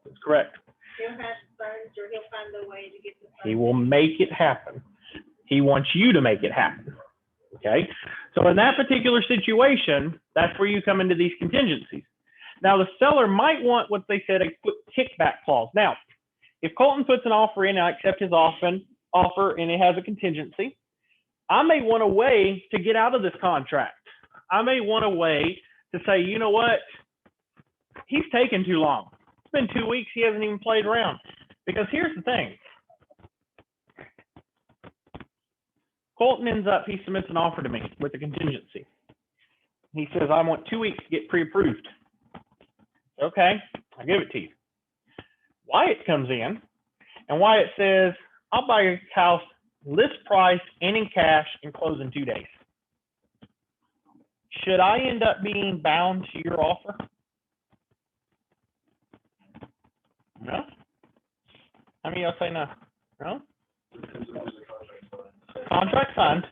That's correct. He'll have the funds, or he'll find the way to get the funds. He will make it happen. He wants you to make it happen. Okay? So in that particular situation, that's where you come into these contingencies. Now, the seller might want what they said, a kickback clause. Now, if Colton puts an offer in, I accept his offer, and it has a contingency, I may want a way to get out of this contract. I may want a way to say, you know what? He's taking too long. It's been 2 weeks. He hasn't even played around. Because here's the thing. Colton ends up, he submits an offer to me with a contingency. He says, I want 2 weeks to get pre-approved. Okay, I'll give it to you. Wyatt comes in, and Wyatt says, I'll buy your house list price and in cash and close in 2 days. Should I end up being bound to your offer? No? How many of y'all say no? No? Contract signed.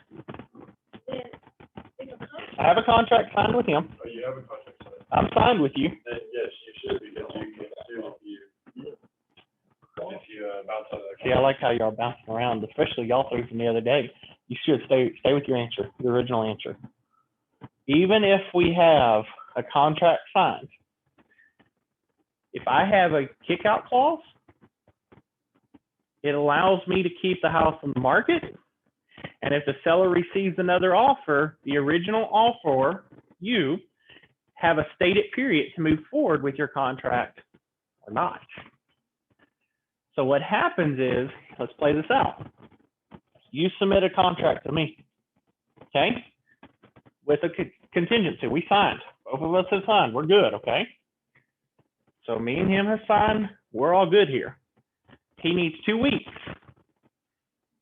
I have a contract signed with him. Oh, you have a contract signed? I'm signed with you. Then yes, you should, because you can sue if you bounce out of the contract. See, I like how y'all bouncing around, especially y'all three from the other day. You should stay with your answer, your original answer. Even if we have a contract signed, if I have a kick-out clause, it allows me to keep the house on the market And if the seller receives another offer, the original offeror, you, have a stated period to move forward with your contract or not. So what happens is, let's play this out. You submit a contract to me, okay? With a contingency, we signed. Both of us have signed, we're good, okay? So me and him have signed, we're all good here. He needs 2 weeks.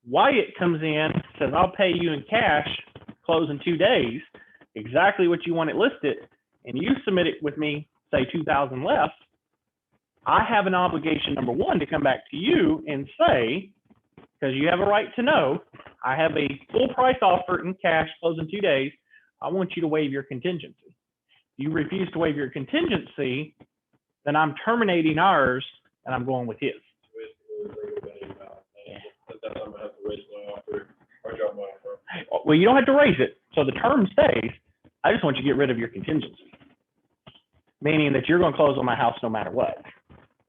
Wyatt comes in, says, I'll pay you in cash, close in 2 days, exactly what you want it listed, and you submit it with me, say 2,000 less. I have an obligation, number one, to come back to you and say, because you have a right to know, I have a full price offer in cash, close in 2 days. I want you to waive your contingency. If you refuse to waive your contingency, then I'm terminating ours and I'm going with his. That's I'm gonna have to raise my offer or drop my offer. Well, you don't have to raise it. So the term stays. I just want you to get rid of your contingency, meaning that you're going to close on my house no matter what.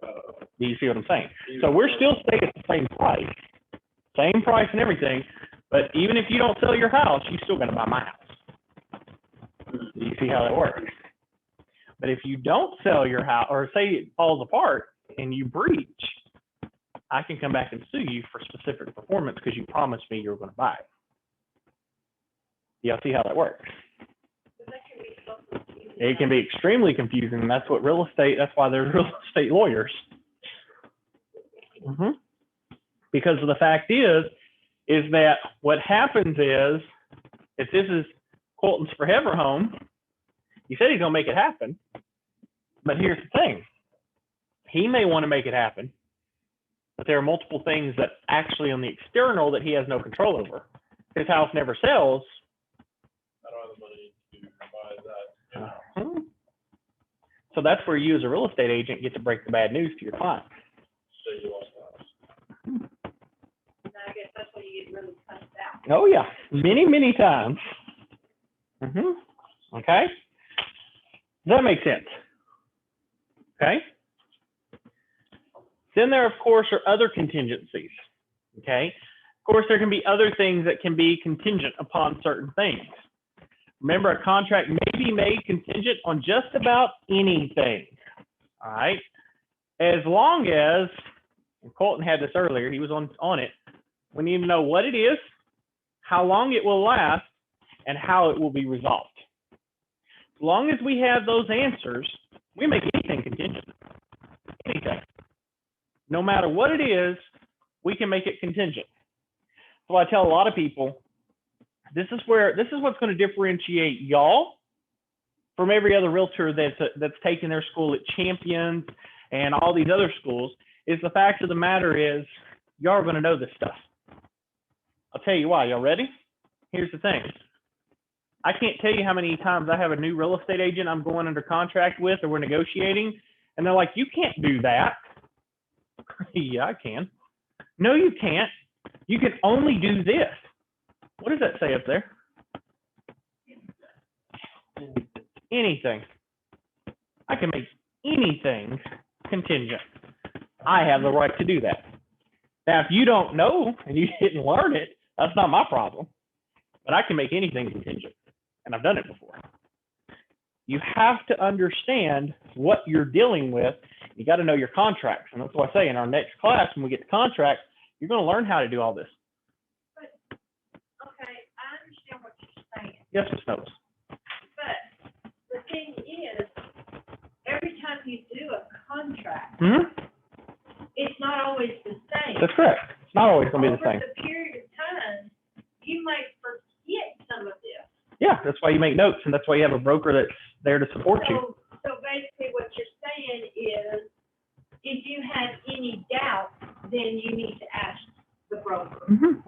Do you see what I'm saying? So we're still staying at the same price and everything. But even if you don't sell your house, you're still going to buy my house. Do you see how that works? But if you don't sell your house, or say it falls apart and you breach, I can come back and sue you for specific performance because you promised me you were going to buy it. Y'all see how that works? It can be extremely confusing, and that's what real estate, that's why there's real estate lawyers. Because the fact is that what happens is, if this is Colton's forever home, he said he's going to make it happen. But here's the thing. He may want to make it happen, but there are multiple things that actually on the external that he has no control over. His house never sells. I don't have the money to buy that. So that's where you as a real estate agent get to break the bad news to your client. Say you lost the house. I guess that's when you get really punched out. Oh yeah, many, many times. Okay. Does that make sense? Okay. Then there, of course, are other contingencies. Okay. Of course, there can be other things that can be contingent upon certain things. Remember, a contract may be made contingent on just about anything. All right. As long as, and Colton had this earlier, he was on it. We need to know what it is, how long it will last, and how it will be resolved. As long as we have those answers, we make anything contingent. Anything. No matter what it is, we can make it contingent. So I tell a lot of people, this is what's going to differentiate y'all from every other realtor that's taken their school at Champions and all these other schools, is the fact of the matter is y'all are going to know this stuff. I'll tell you why. Y'all ready? Here's the thing. I can't tell you how many times I have a new real estate agent I'm going under contract with or we're negotiating, and they're like, you can't do that. Yeah, I can. No, you can't. You can only do this. What does that say up there? Anything. I can make anything contingent. I have the right to do that. Now, if you don't know and you didn't learn it, that's not my problem. But I can make anything contingent, and I've done it before. You have to understand what you're dealing with. You got to know your contracts, and that's why I say in our next class, when we get to contracts, you're going to learn how to do all this. But, okay, I understand what you're saying, Yes, Ms. Snopes. but the thing is, every time you do a contract, it's not always the same. That's correct. It's not always going to be the same. Over the period of time, you might forget some of this. Yeah, that's why you make notes, and that's why you have a broker that's there to support you. So basically what you're saying is, if you have any doubt, then you need to ask the broker.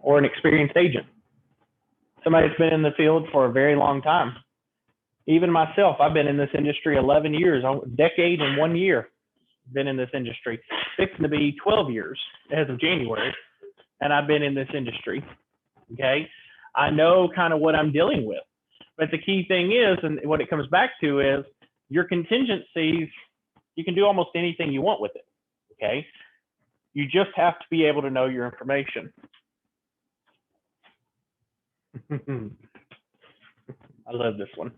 Or an experienced agent. Somebody that's been in the field for a very long time. Even myself, I've been in this industry 11 years, a decade and 1 year. Been in this industry, fixing to be 12 years as of January, and I've been in this industry. Okay, I know kind of what I'm dealing with, but the key thing is, and what it comes back to is your contingencies. You can do almost anything you want with it. Okay, you just have to be able to know your information. I love this one.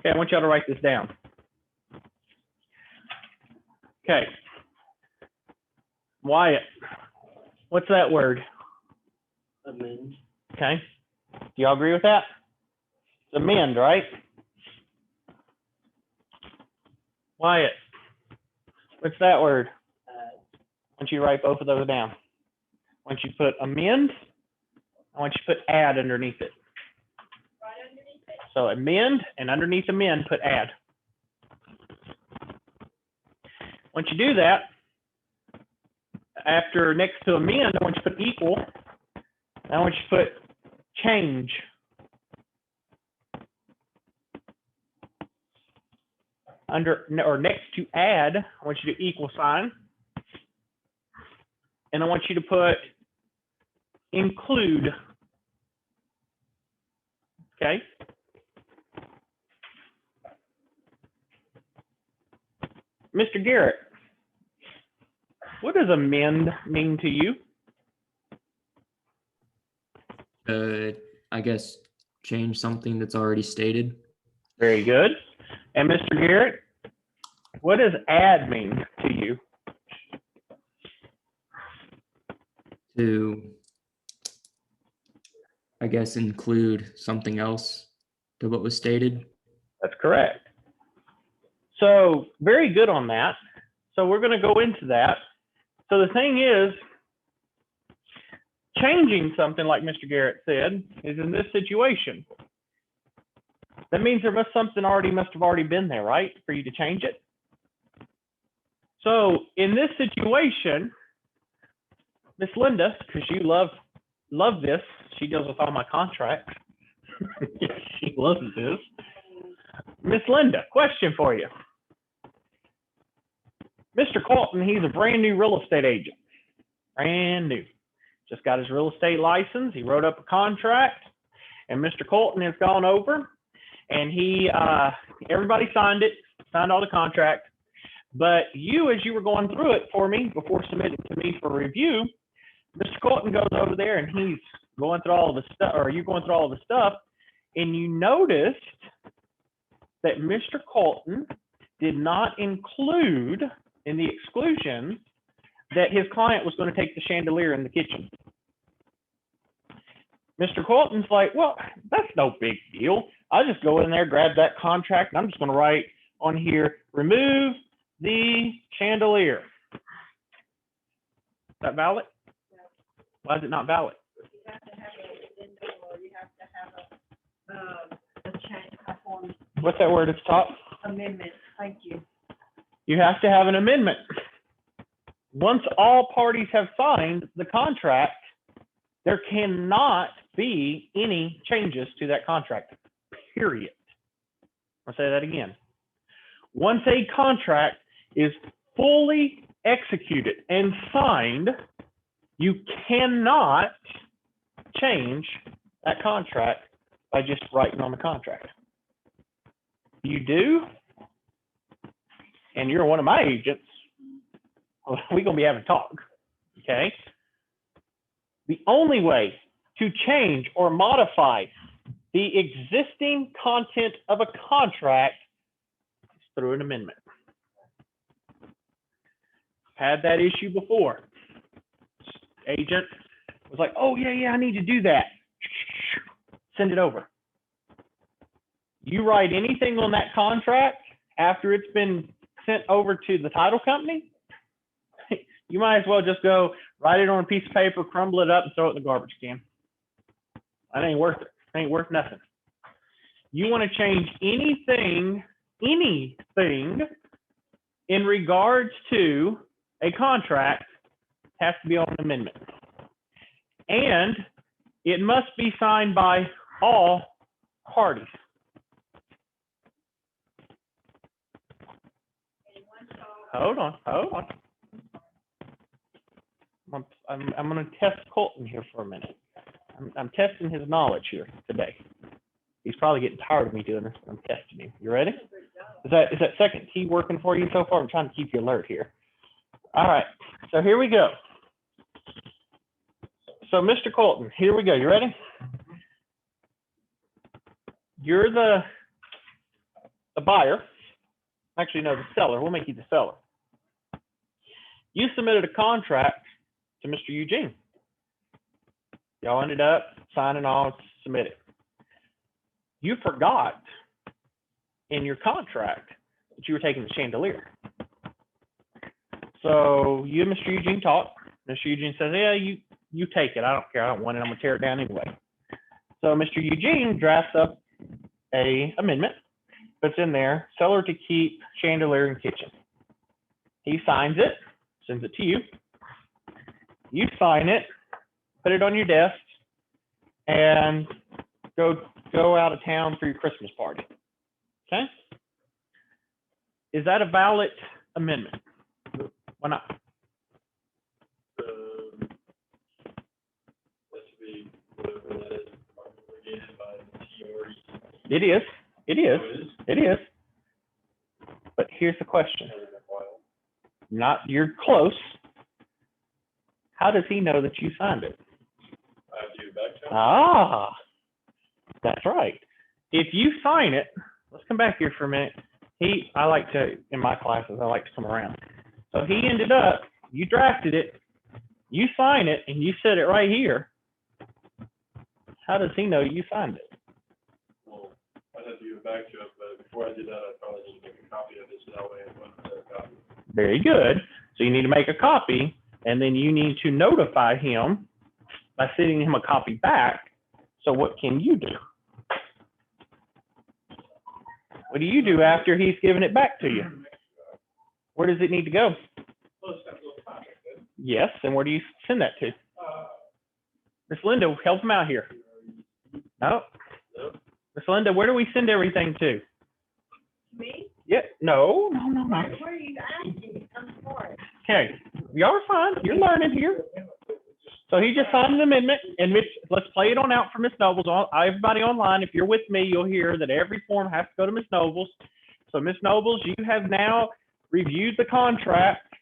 Okay, I want y'all to write this down. Okay. Wyatt, what's that word? Amend. Okay. Do y'all agree with that? It's amend, right? Wyatt, what's that word? I want you to write both of those down. I want you to put amend. I want you to put add underneath it. Right underneath it? So amend, and underneath amend, put add. Once you do that, after next to amend, I want you to put equal. I want you to put change. Under or next to add, I want you to equal sign. And I want you to put include. Okay. Mr. Garrett, what does amend mean to you? I guess change something that's already stated. Very good. And Mr. Garrett, what does add mean to you? To, I guess, include something else to what was stated. That's correct. So very good on that. So we're going to go into that. So the thing is, changing something, like Mr. Garrett said, is in this situation. That means there must have already been there, right, for you to change it. So in this situation, Miss Linda, because you love this, she deals with all my contracts. She loves this. Miss Linda, question for you. Mr. Colton, he's a brand new real estate agent. Brand new. Just got his real estate license. He wrote up a contract, and Mr. Colton has gone over, and everybody signed all the contract. But you, as you were going through it for me before submitting to me for review, Mr. Colton goes over there and he's going through all of the stuff, or you're going through all of the stuff, and you noticed that Mr. Colton did not include in the exclusion that his client was going to take the chandelier in the kitchen. Mr. Colton's like, well, that's no big deal. I'll just go in there, grab that contract, and I'm just going to write on here, remove the chandelier. Is that valid? Why is it not valid? You have to have an addendum, or you have to have a change, a form What's that word at the top? amendment. Thank you. You have to have an amendment. Once all parties have signed the contract, there cannot be any changes to that contract, period. I'll say that again. Once a contract is fully executed and signed, you cannot change that contract by just writing on the contract. You do, and you're one of my agents, we're going to be having a talk, okay? The only way to change or modify the existing content of a contract is through an amendment. Had that issue before. Agent was like, oh, yeah, I need to do that. Send it over. You write anything on that contract after it's been sent over to the title company, you might as well just go write it on a piece of paper, crumble it up, and throw it in the garbage can. That ain't worth it. It ain't worth nothing. You want to change anything in regards to a contract, has to be on an amendment. And it must be signed by all parties. Hold on. I'm going to test Colton here for a minute. I'm testing his knowledge here today. He's probably getting tired of me doing this. I'm testing him. You ready? Is that second key working for you so far? I'm trying to keep you alert here. All right. So here we go. So Mr. Colton, here we go. You ready? you're the buyer. Actually, no, the seller. We'll make you the seller. You submitted a contract to Mr. Eugene. Y'all ended up signing on, submitting. You forgot in your contract that you were taking the chandelier. So you and Mr. Eugene talk. Mr. Eugene says, yeah, you take it. I don't care. I don't want it. I'm going to tear it down anyway. So Mr. Eugene drafts up a amendment, puts in there, seller to keep chandelier in kitchen. He signs it, sends it to you. You sign it, put it on your desk, and go out of town for your Christmas party. Okay? Is that a valid amendment? Why not? That should be whatever that is, obligated by the TRs. It is. It is. Oh, it is? It is. But here's the question. Hasn't been a while. You're close. How does he know that you signed it? I have to give it back to him? Ah, that's right. If you sign it, let's come back here for a minute. I like to, in my classes, I like to come around. So he ended up, you drafted it, you sign it, and you said it right here. How does he know you signed it? Well, I'd have to give it back to him, but before I did that, I probably need to make a copy of it, so that way I wouldn't have a copy. Very good. So you need to make a copy, and then you need to notify him by sending him a copy back. So what can you do? What do you do after he's given it back to you? Where does it need to go? Yes, and where do you send that to? Miss Linda, help him out here. No. Nope. Miss Linda, where do we send everything to? Me? Yeah, no. Where are you asking? I'm sorry. Okay, y'all are fine. You're learning here. So he just signed an amendment, and let's play it on out for Miss Nobles. Everybody online, if you're with me, you'll hear that every form has to go to Miss Nobles. So Miss Nobles, you have now reviewed the contract,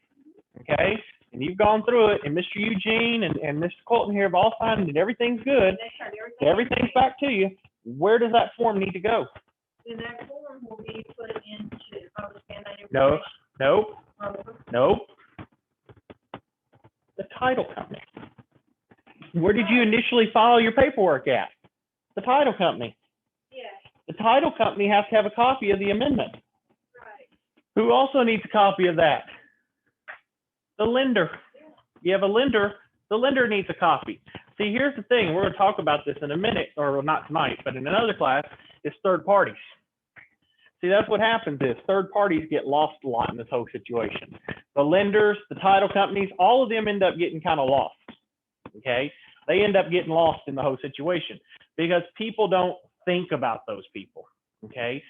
okay? And you've gone through it, and Mr. Eugene and Mr. Colton here have all signed it. Everything's good. That's right, everything. Everything's back to you. Where does that form need to go? Then that form will be put into, understand that No, information. nope, nope. The title company. Where did you initially file your paperwork at? The title company. Yeah, The title company has to have a copy of the amendment. right. Who also needs a copy of that? The lender. You have a lender, the lender needs a copy. See, here's the thing, we're going to talk about this in a minute, or not tonight, but in another class, is third parties. See, that's what happens is third parties get lost a lot in this whole situation. The lenders, the title companies, all of them end up getting kind of lost, okay? They end up getting lost in the whole situation because people don't think about those people, okay?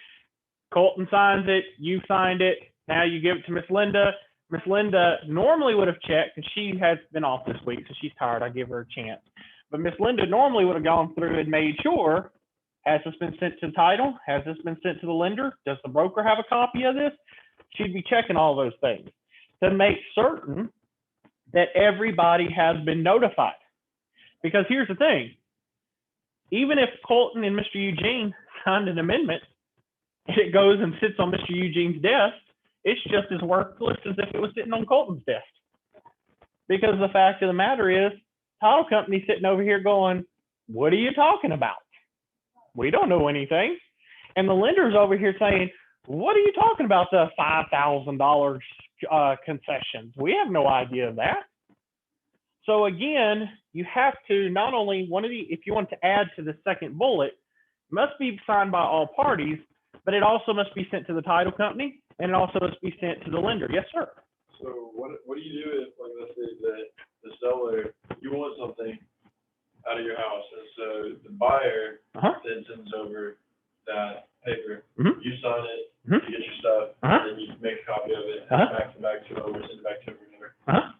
Colton signs it, you signed it, now you give it to Miss Linda. Miss Linda normally would have checked, and she has been off this week, so she's tired. I give her a chance. But Miss Linda normally would have gone through and made sure, has this been sent to the title? Has this been sent to the lender? Does the broker have a copy of this? She'd be checking all those things to make certain that everybody has been notified. Because here's the thing, even if Colton and Mr. Eugene signed an amendment, and it goes and sits on Mr. Eugene's desk, it's just as worthless as if it was sitting on Colton's desk. Because the fact of the matter is, title company sitting over here going, what are you talking about? We don't know anything. And the lender's over here saying, what are you talking about, the $5,000 concessions? We have no idea of that. So again, you have to not only, if you want to add to the second bullet, it must be signed by all parties, but it also must be sent to the title company, and it also must be sent to the lender. Yes, sir. So what do you do if, like, let's say that the seller, you want something out of your house, and so the buyer then sends over that paper, you sign it, you get your stuff, and then you make a copy of it, and back to over, send it back to over,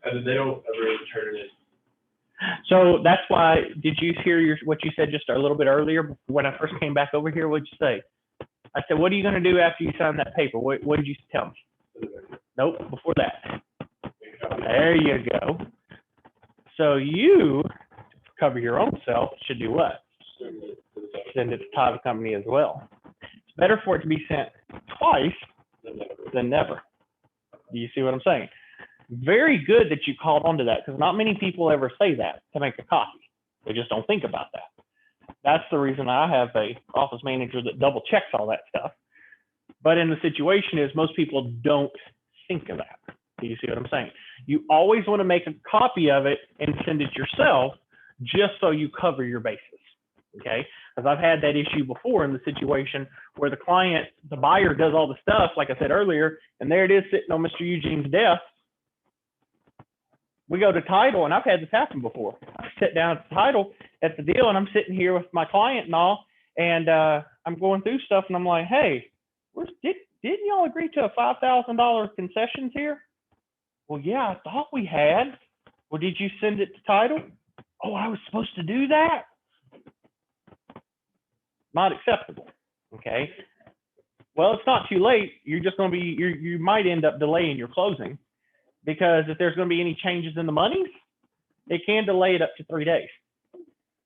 and then they don't ever return it. So that's why, did you hear what you said just a little bit earlier when I first came back over here? What'd you say? I said, what are you going to do after you sign that paper? What did you tell me? Nope, before that. There you go. So you, to cover your own self, should do what? send it to title company as well. It's better for it to be sent twice than never. Do you see what I'm saying? Very good that you called onto that, because not many people ever say that to make a copy. They just don't think about that. That's the reason I have a office manager that double checks all that stuff. But in the situation is most people don't think of that. Do you see what I'm saying? You always want to make a copy of it and send it yourself, just so you cover your bases. Okay? Because I've had that issue before in the situation where the buyer does all the stuff, like I said earlier, and there it is sitting on Mr. Eugene's desk. We go to title, and I've had this happen before. I sit down at the title at the deal, and I'm sitting here with my client and all, and I'm going through stuff, and I'm like, hey, didn't y'all agree to a $5,000 concessions here? Well, yeah, I thought we had. Well, did you send it to title? Oh, I was supposed to do that? Not acceptable, okay? Well, it's not too late. You're just going to be, you might end up delaying your closing, because if there's going to be any changes in the monies, it can delay it up to 3 days.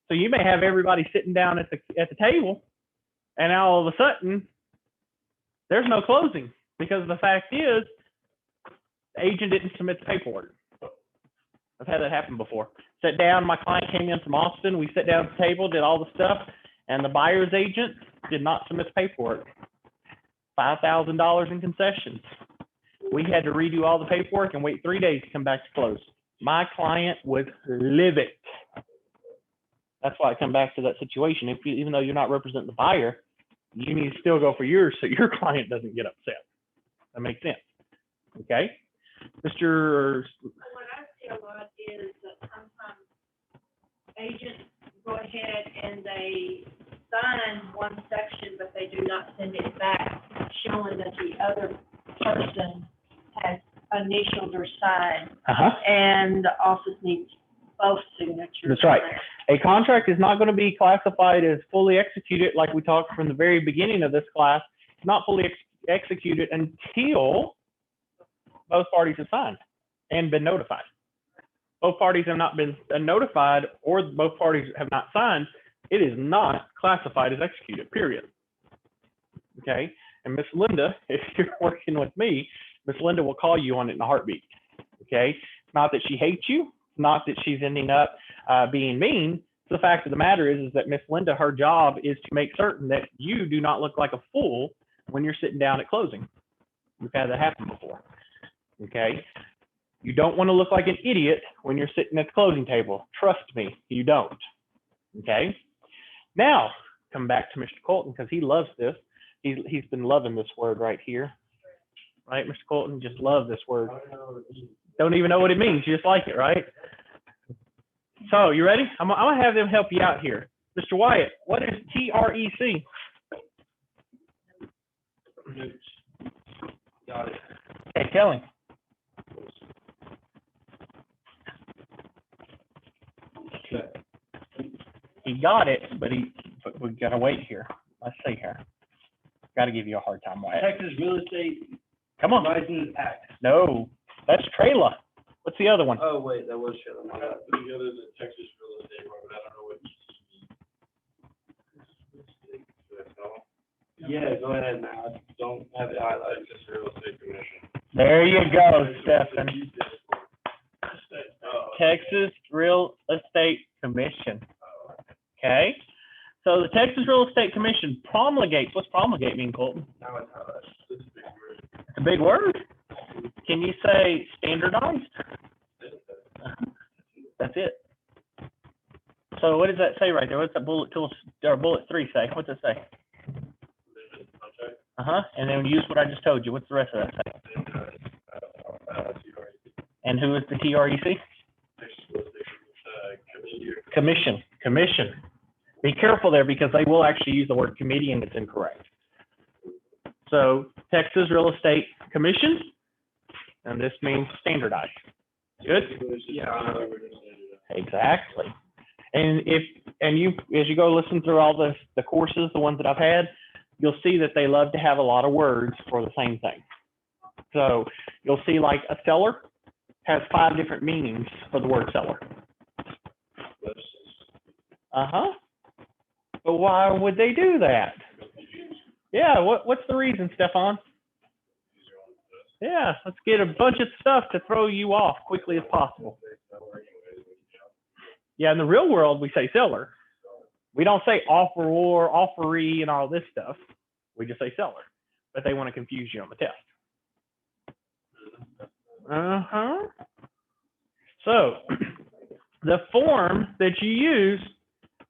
So you may have everybody sitting down at the table, and now all of a sudden, there's no closing, because the fact is, the agent didn't submit the paperwork. I've had that happen before. Sat down, my client came in from Austin, we sat down at the table, did all the stuff, and the buyer's agent did not submit the paperwork. $5,000 in concessions. We had to redo all the paperwork and wait 3 days to come back to close. My client was livid. That's why I come back to that situation. Even though you're not representing the buyer, you need to still go for yours so your client doesn't get upset. That makes sense. Okay? Mr. What I see a lot is that sometimes agents go ahead and they sign one section, but they do not send it back, showing that the other person has initialed or signed. And the office needs both signatures. That's right. A contract is not going to be classified as fully executed, like we talked from the very beginning of this class. It's not fully executed until both parties have signed and been notified. Both parties have not been notified, or both parties have not signed, it is not classified as executed, period. Okay? And Miss Linda, if you're working with me, Miss Linda will call you on it in a heartbeat. Okay? It's not that she hates you, not that she's ending up being mean. The fact of the matter is that Miss Linda, her job is to make certain that you do not look like a fool when you're sitting down at closing. We've had that happen before. Okay? You don't want to look like an idiot when you're sitting at the closing table. Trust me, you don't. Okay? Now, come back to Mr. Colton, because he loves this. He's been loving this word right here. Right, Mr. Colton? Just love this word. Don't even know what it means. You just like it, right? So, you ready? I'm going to have them help you out here. Mr. Wyatt, what is TREC? Got it. Okay, tell him. He got it, but we got to wait here. Let's see here. Got to give you a hard time, Wyatt. Texas Real Estate Come on. License Act. No, that's Trela. What's the other one? Oh, wait, that was Shailen. I got three others in Texas real estate, but I don't know what EC means. Yeah, go ahead now. I don't have it highlighted. Texas Real Estate Commission. There you go, Stephen. Texas Real Estate Commission. Okay. So the Texas Real Estate Commission promulgates. What's promulgate mean, Colton? Now it's highlighted. This is a big word. It's a big word. Can you say standardized? That's it. So what does that say right there? What's that bullet 3 say? What's it say? And then use what I just told you. What's the rest of that say? And who is the TREC? Commission. Be careful there, because they will actually use the word committee and it's incorrect. So Texas Real Estate Commission, and this means standardized. Good? Yeah. Exactly. And as you go listen through all the courses, the ones that I've had, you'll see that they love to have a lot of words for the same thing. So you'll see like a seller has 5 different meanings for the word seller. But So why would they do that? Yeah, what's the reason, Stefan? Yeah, let's get a bunch of stuff to throw you off quickly as possible. Yeah, in the real world, we say seller. We don't say offeror, offeree, and all this stuff. We just say seller, but they want to confuse you on the test. So the form that you use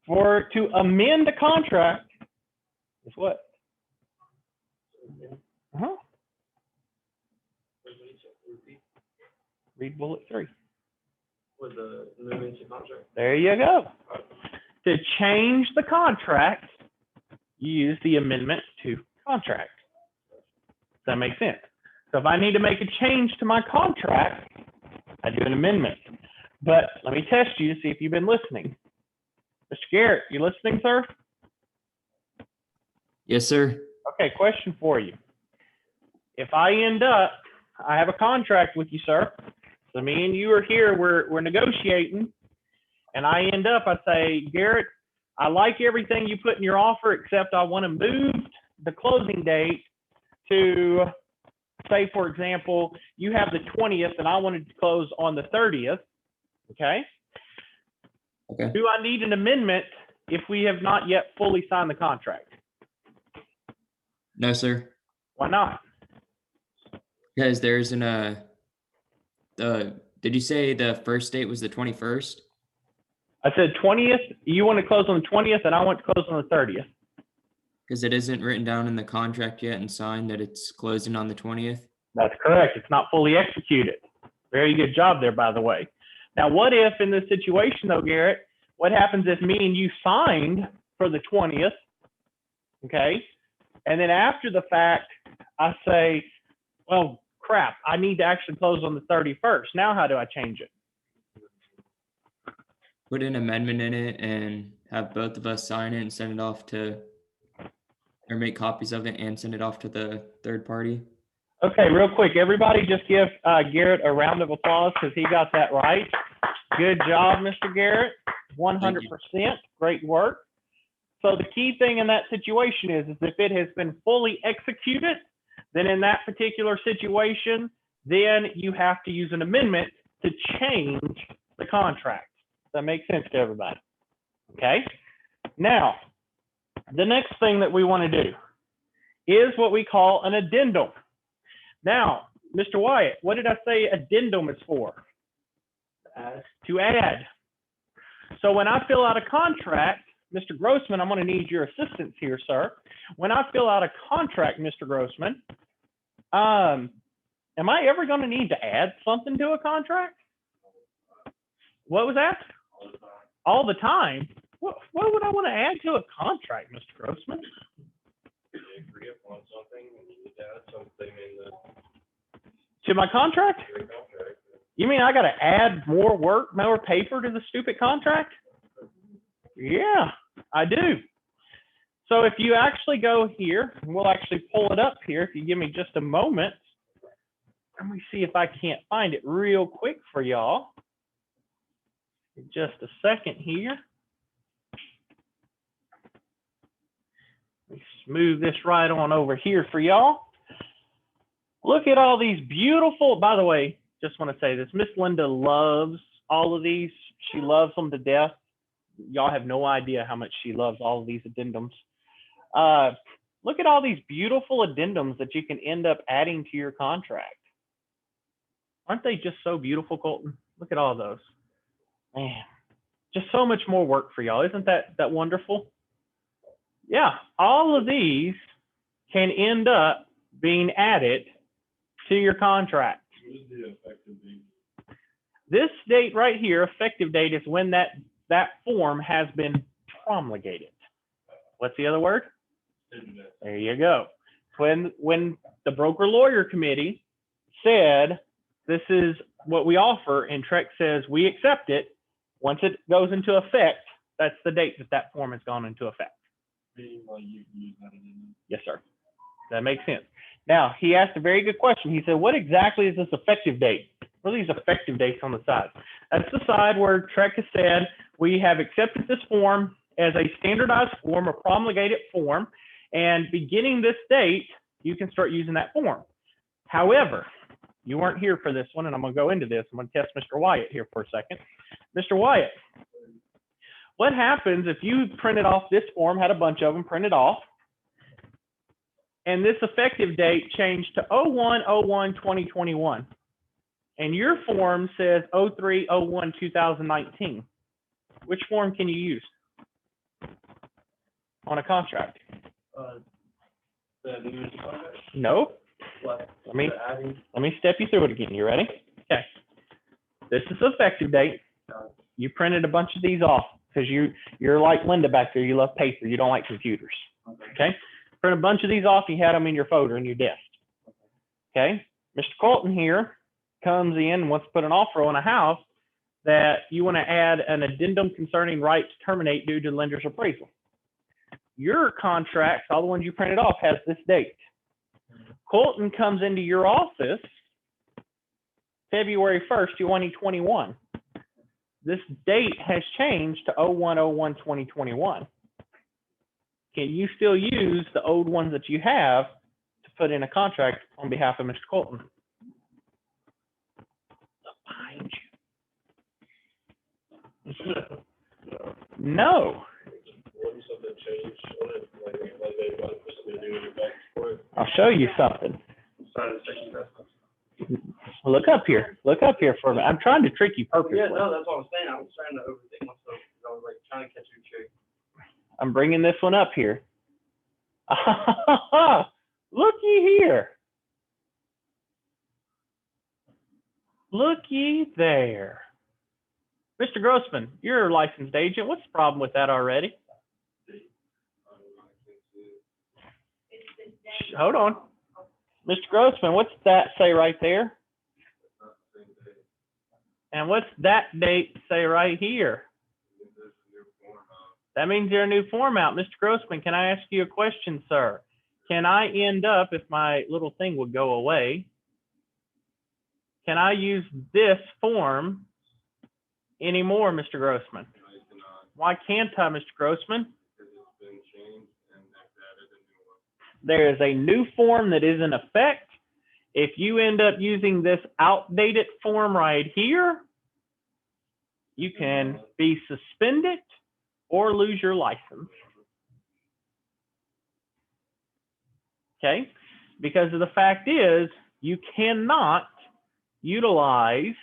to amend the contract is what? Read bullet 3. With the amendment to contract. There you go. To change the contract, you use the amendment to contract. Does that make sense? So if I need to make a change to my contract, I do an amendment. But let me test you to see if you've been listening. Mr. Garrett, you listening, sir? Yes, sir. Okay, question for you. If I have a contract with you, sir. So me and you are here, we're negotiating, and I say, Garrett, I like everything you put in your offer, except I want to move the closing date to, say, for example, you have the 20th and I wanted to close on the 30th, okay? Okay. Do I need an amendment if we have not yet fully signed the contract? No, sir. Why not? Because there isn't did you say the first date was the 21st? I said 20th, you want to close on the 20th and I want to close on the 30th. Because it isn't written down in the contract yet and signed that it's closing on the 20th? That's correct. It's not fully executed. Very good job there, by the way. Now, what if in this situation, though, Garrett, what happens if me and you signed for the 20th, okay? And then after the fact, I say, well, crap, I need to actually close on the 31st. Now, how do I change it? Put an amendment in it and have both of us sign it and send it off to, or make copies of it and send it off to the third party. Okay, real quick, everybody just give Garrett a round of applause because he got that right. Good job, Mr. Garrett. 100%. Great work. So the key thing in that situation is if it has been fully executed, then in that particular situation, then you have to use an amendment to change the contract. Does that make sense to everybody? Okay. Now, the next thing that we want to do is what we call an addendum. Now, Mr. Wyatt, what did I say addendum is for? To add. So when I fill out a contract, Mr. Grossman, I'm going to need your assistance here, sir. When I fill out a contract, Mr. Grossman, am I ever going to need to add something to a contract? What was that? All the time. What would I want to add to a contract, Mr. Grossman? You agree upon something and you need to add something in To my contract? the contract. You mean I got to add more work, more paper to the stupid contract? Yeah, I do. So if you actually go here, and we'll actually pull it up here if you give me just a moment. Let me see if I can't find it real quick for y'all. Just a second here. Let me move this right on over here for y'all. Look at all these beautiful, by the way, just want to say this, Miss Linda loves all of these. She loves them to death. Y'all have no idea how much she loves all of these addendums. Look at all these beautiful addendums that you can end up adding to your contract. Aren't they just so beautiful, Colton? Look at all those. Man, just so much more work for y'all. Isn't that wonderful? Yeah, all of these can end up being added to your contract. What is the effective date? This date right here, effective date, is when that form has been promulgated. What's the other word? There you go. When the broker lawyer committee said, this is what we offer, and Trek says we accept it, once it goes into effect, that's the date that form has gone into effect. Meaning like you can use that in. Yes, sir. That makes sense. Now, he asked a very good question. He said, what exactly is this effective date? What are these effective dates on the side? That's the side where Trek has said, we have accepted this form as a standardized form, a promulgated form, and beginning this date, you can start using that form. However, you weren't here for this one, and I'm going to go into this. I'm going to test Mr. Wyatt here for a second. Mr. Wyatt, what happens if you printed off this form, had a bunch of them printed off, and this effective date changed to 01/01/2021, and your form says 03/01/2019? Which form can you use on a contract? The new issue contract? No. What? Let me The adding? step you through it again. You ready? Okay. This is the effective date. You printed a bunch of these off because you're like Linda back there. You love paper. You don't like computers. Okay. Print a bunch of these off. You had them in your folder in your desk. Okay. Mr. Colton here comes in and wants to put an offer on a house that you want to add an addendum concerning right to terminate due to lender's appraisal. Your contracts, all the ones you printed off, has this date. Colton comes into your office February 1st, 2021. This date has changed to 01/01/2021. Can you still use the old ones that you have to put in a contract on behalf of Mr. Colton? Look behind you. No. What if something changed on it, like they want something to do with it back for it? I'll show you something. Sorry, the second best. Look up here. Look up here for a minute. I'm trying to trick you purposely. Yeah, no, that's what I'm saying. I was trying to overthink myself, 'cause I was like trying to catch your trick. I'm bringing this one up here. Looky here. Looky there. Mr. Grossman, you're a licensed agent. What's the problem with that already? Hold on. Mr. Grossman, what's that say right there? And what's that date say right here? That means you're a new form out. Mr. Grossman, can I ask you a question, sir? Can I end up, if my little thing would go away, can I use this form anymore, Mr. Grossman? Why can't I, Mr. Grossman? There is a new form that is in effect. If you end up using this outdated form right here, you can be suspended or lose your license. Okay? Because of the fact is, you cannot utilize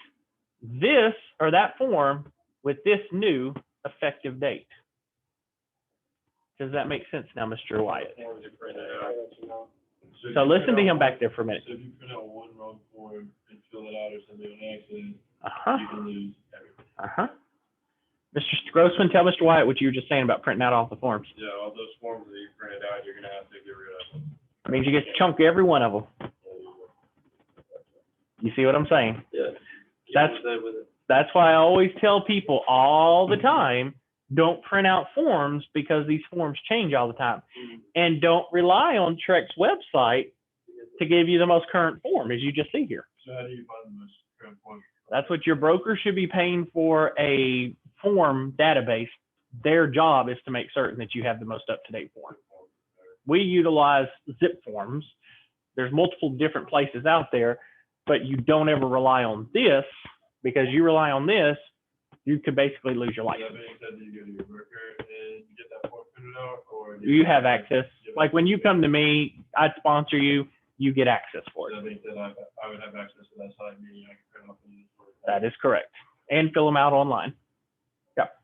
this or that form with this new effective date. Does that make sense now, Mr. Wyatt? So listen to him back there for a minute. So if you print out one wrong form and fill it out or something on accident, Uh-huh. you can lose everything. Uh-huh. Mr. Grossman, tell Mr. Wyatt what you were just saying about printing out all the forms. Yeah, all those forms that you printed out, you're gonna have to get rid of them. It means you get to chunk every one of them. You see what I'm saying? Yeah. That's why I always tell people all the time, don't print out forms because these forms change all the time. And don't rely on Trek's website to give you the most current form, as you just see here. So how do you find the most current form? That's what your broker should be paying for, a form database. Their job is to make certain that you have the most up-to-date form. We utilize zip forms. There's multiple different places out there, but you don't ever rely on this, because you rely on this, you could basically lose your license. That being said, do you go to your broker and get that form printed out, or? You have access. Like when you come to me, I'd sponsor you, you get access for So it. that means that I would have access to that site, meaning I can print off and use it. That is correct. And fill them out online. Yep.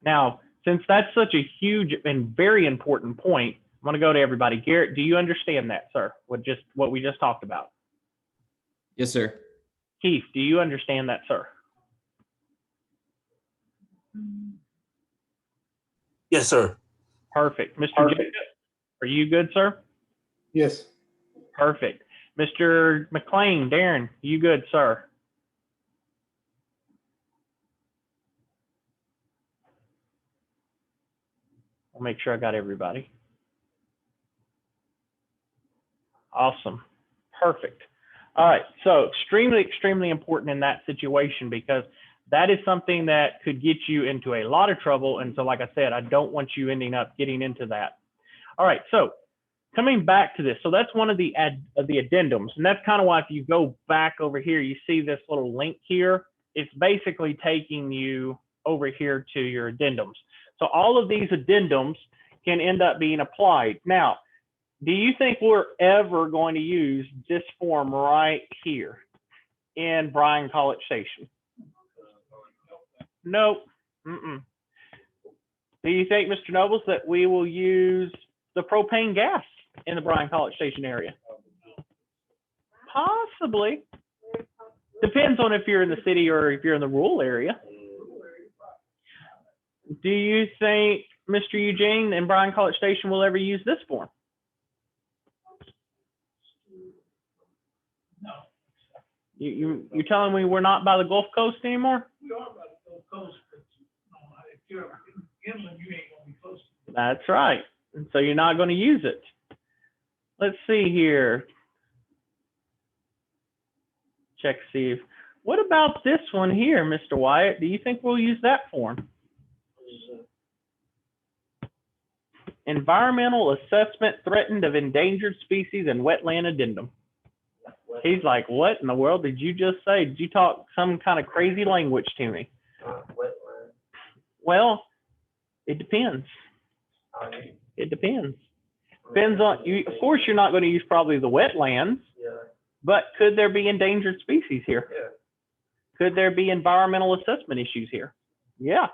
Now, since that's such a huge and very important point, I'm going to go to everybody. Garrett, do you understand that, sir? What we just talked about? Yes, sir. Keith, do you understand that, sir? Yes, sir. Perfect. Mr. Jacob, are you good, sir? Yes. Perfect. Mr. McLean, Darren, you good, sir? I'll make sure I got everybody. Awesome. Perfect. All right. So extremely, extremely important in that situation, because that is something that could get you into a lot of trouble. And so, like I said, I don't want you ending up getting into that. All right, so coming back to this, so that's one of the addendums, and that's kind of why if you go back over here, you see this little link here. It's basically taking you over here to your addendums. So all of these addendums can end up being applied. Now, do you think we're ever going to use this form right here in Bryan College Station? Nope. Mm-mm. Do you think, Mr. Nobles, that we will use the propane gas in the Bryan College Station area? Possibly. Depends on if you're in the city or if you're in the rural area. Do you think, Mr. Eugene, and Bryan College Station will ever use this form? No. You're telling me we're not by the Gulf Coast anymore? We are by the Gulf Coast, but if you're inland, you ain't gonna be close to it. That's right. And so you're not going to use it. Let's see here. Check, see. What about this one here, Mr. Wyatt? Do you think we'll use that form? Environmental assessment threatened of endangered species and wetland addendum. He's like, what in the world did you just say? Did you talk some kind of crazy language to me? Wetland. Well, it depends. It depends. Depends on you. Of course, you're not going to use probably the wetlands, Yeah. but could there be endangered species here? Yeah. Could there be environmental assessment issues here? Yeah.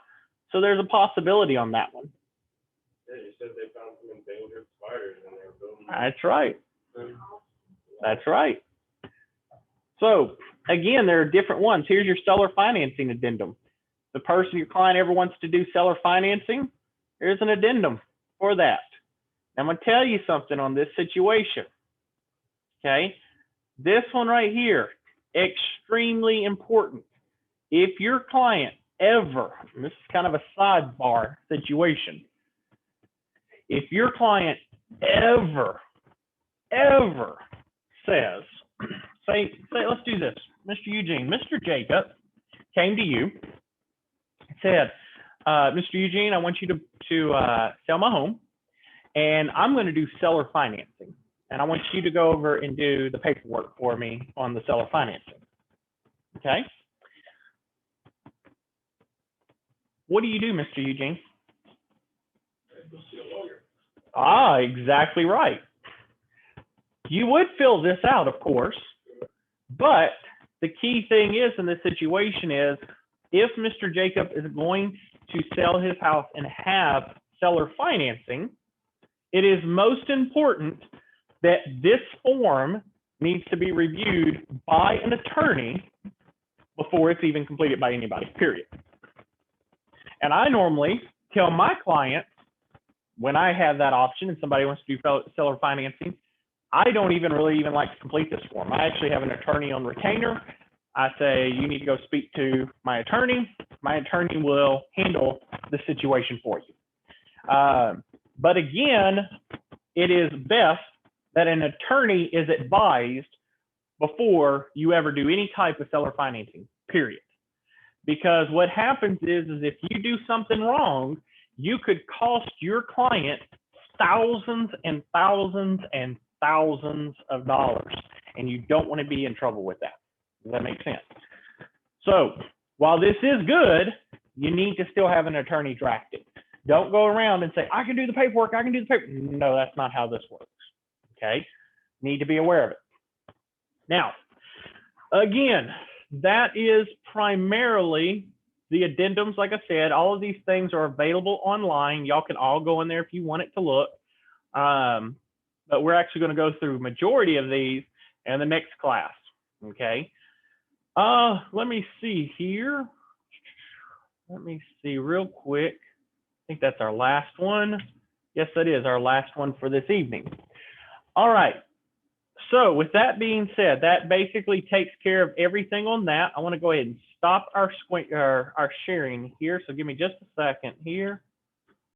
So there's a possibility on that one. Yeah, you said they found some endangered spiders when they were building. That's right. That's right. So again, there are different ones. Here's your seller financing addendum. The person, your client, ever wants to do seller financing, here's an addendum for that. I'm going to tell you something on this situation. Okay. This one right here, extremely important. If your client ever, and this is kind of a sidebar situation, if your client ever says, say, let's do this, Mr. Eugene, Mr. Jacob came to you and said, Mr. Eugene, I want you to sell my home, and I'm going to do seller financing. And I want you to go over and do the paperwork for me on the seller financing. Okay? What do you do, Mr. Eugene? Go see a lawyer. Ah, exactly right. You would fill this out, of course, but the key thing is in this situation is if Mr. Jacob is going to sell his house and have seller financing, it is most important that this form needs to be reviewed by an attorney before it's even completed by anybody, period. And I normally tell my clients when I have that option and somebody wants to do seller financing, I don't even really like to complete this form. I actually have an attorney on retainer. I say, you need to go speak to my attorney. My attorney will handle the situation for you. But again, it is best that an attorney is advised before you ever do any type of seller financing, period. Because what happens is if you do something wrong, you could cost your client thousands and thousands and thousands of dollars, and you don't want to be in trouble with that. Does that make sense? So while this is good, you need to still have an attorney draft it. Don't go around and say, I can do the paperwork, I can do the paperwork. No, that's not how this works. Okay? Need to be aware of it. Now, again, that is primarily the addendums. Like I said, all of these things are available online. Y'all can all go in there if you want it to look. But we're actually going to go through majority of these in the next class. Okay. Let me see here. Let me see real quick. I think that's our last one. Yes, that is our last one for this evening. All right. So with that being said, that basically takes care of everything on that. I want to go ahead and stop our sharing here. So give me just a second here.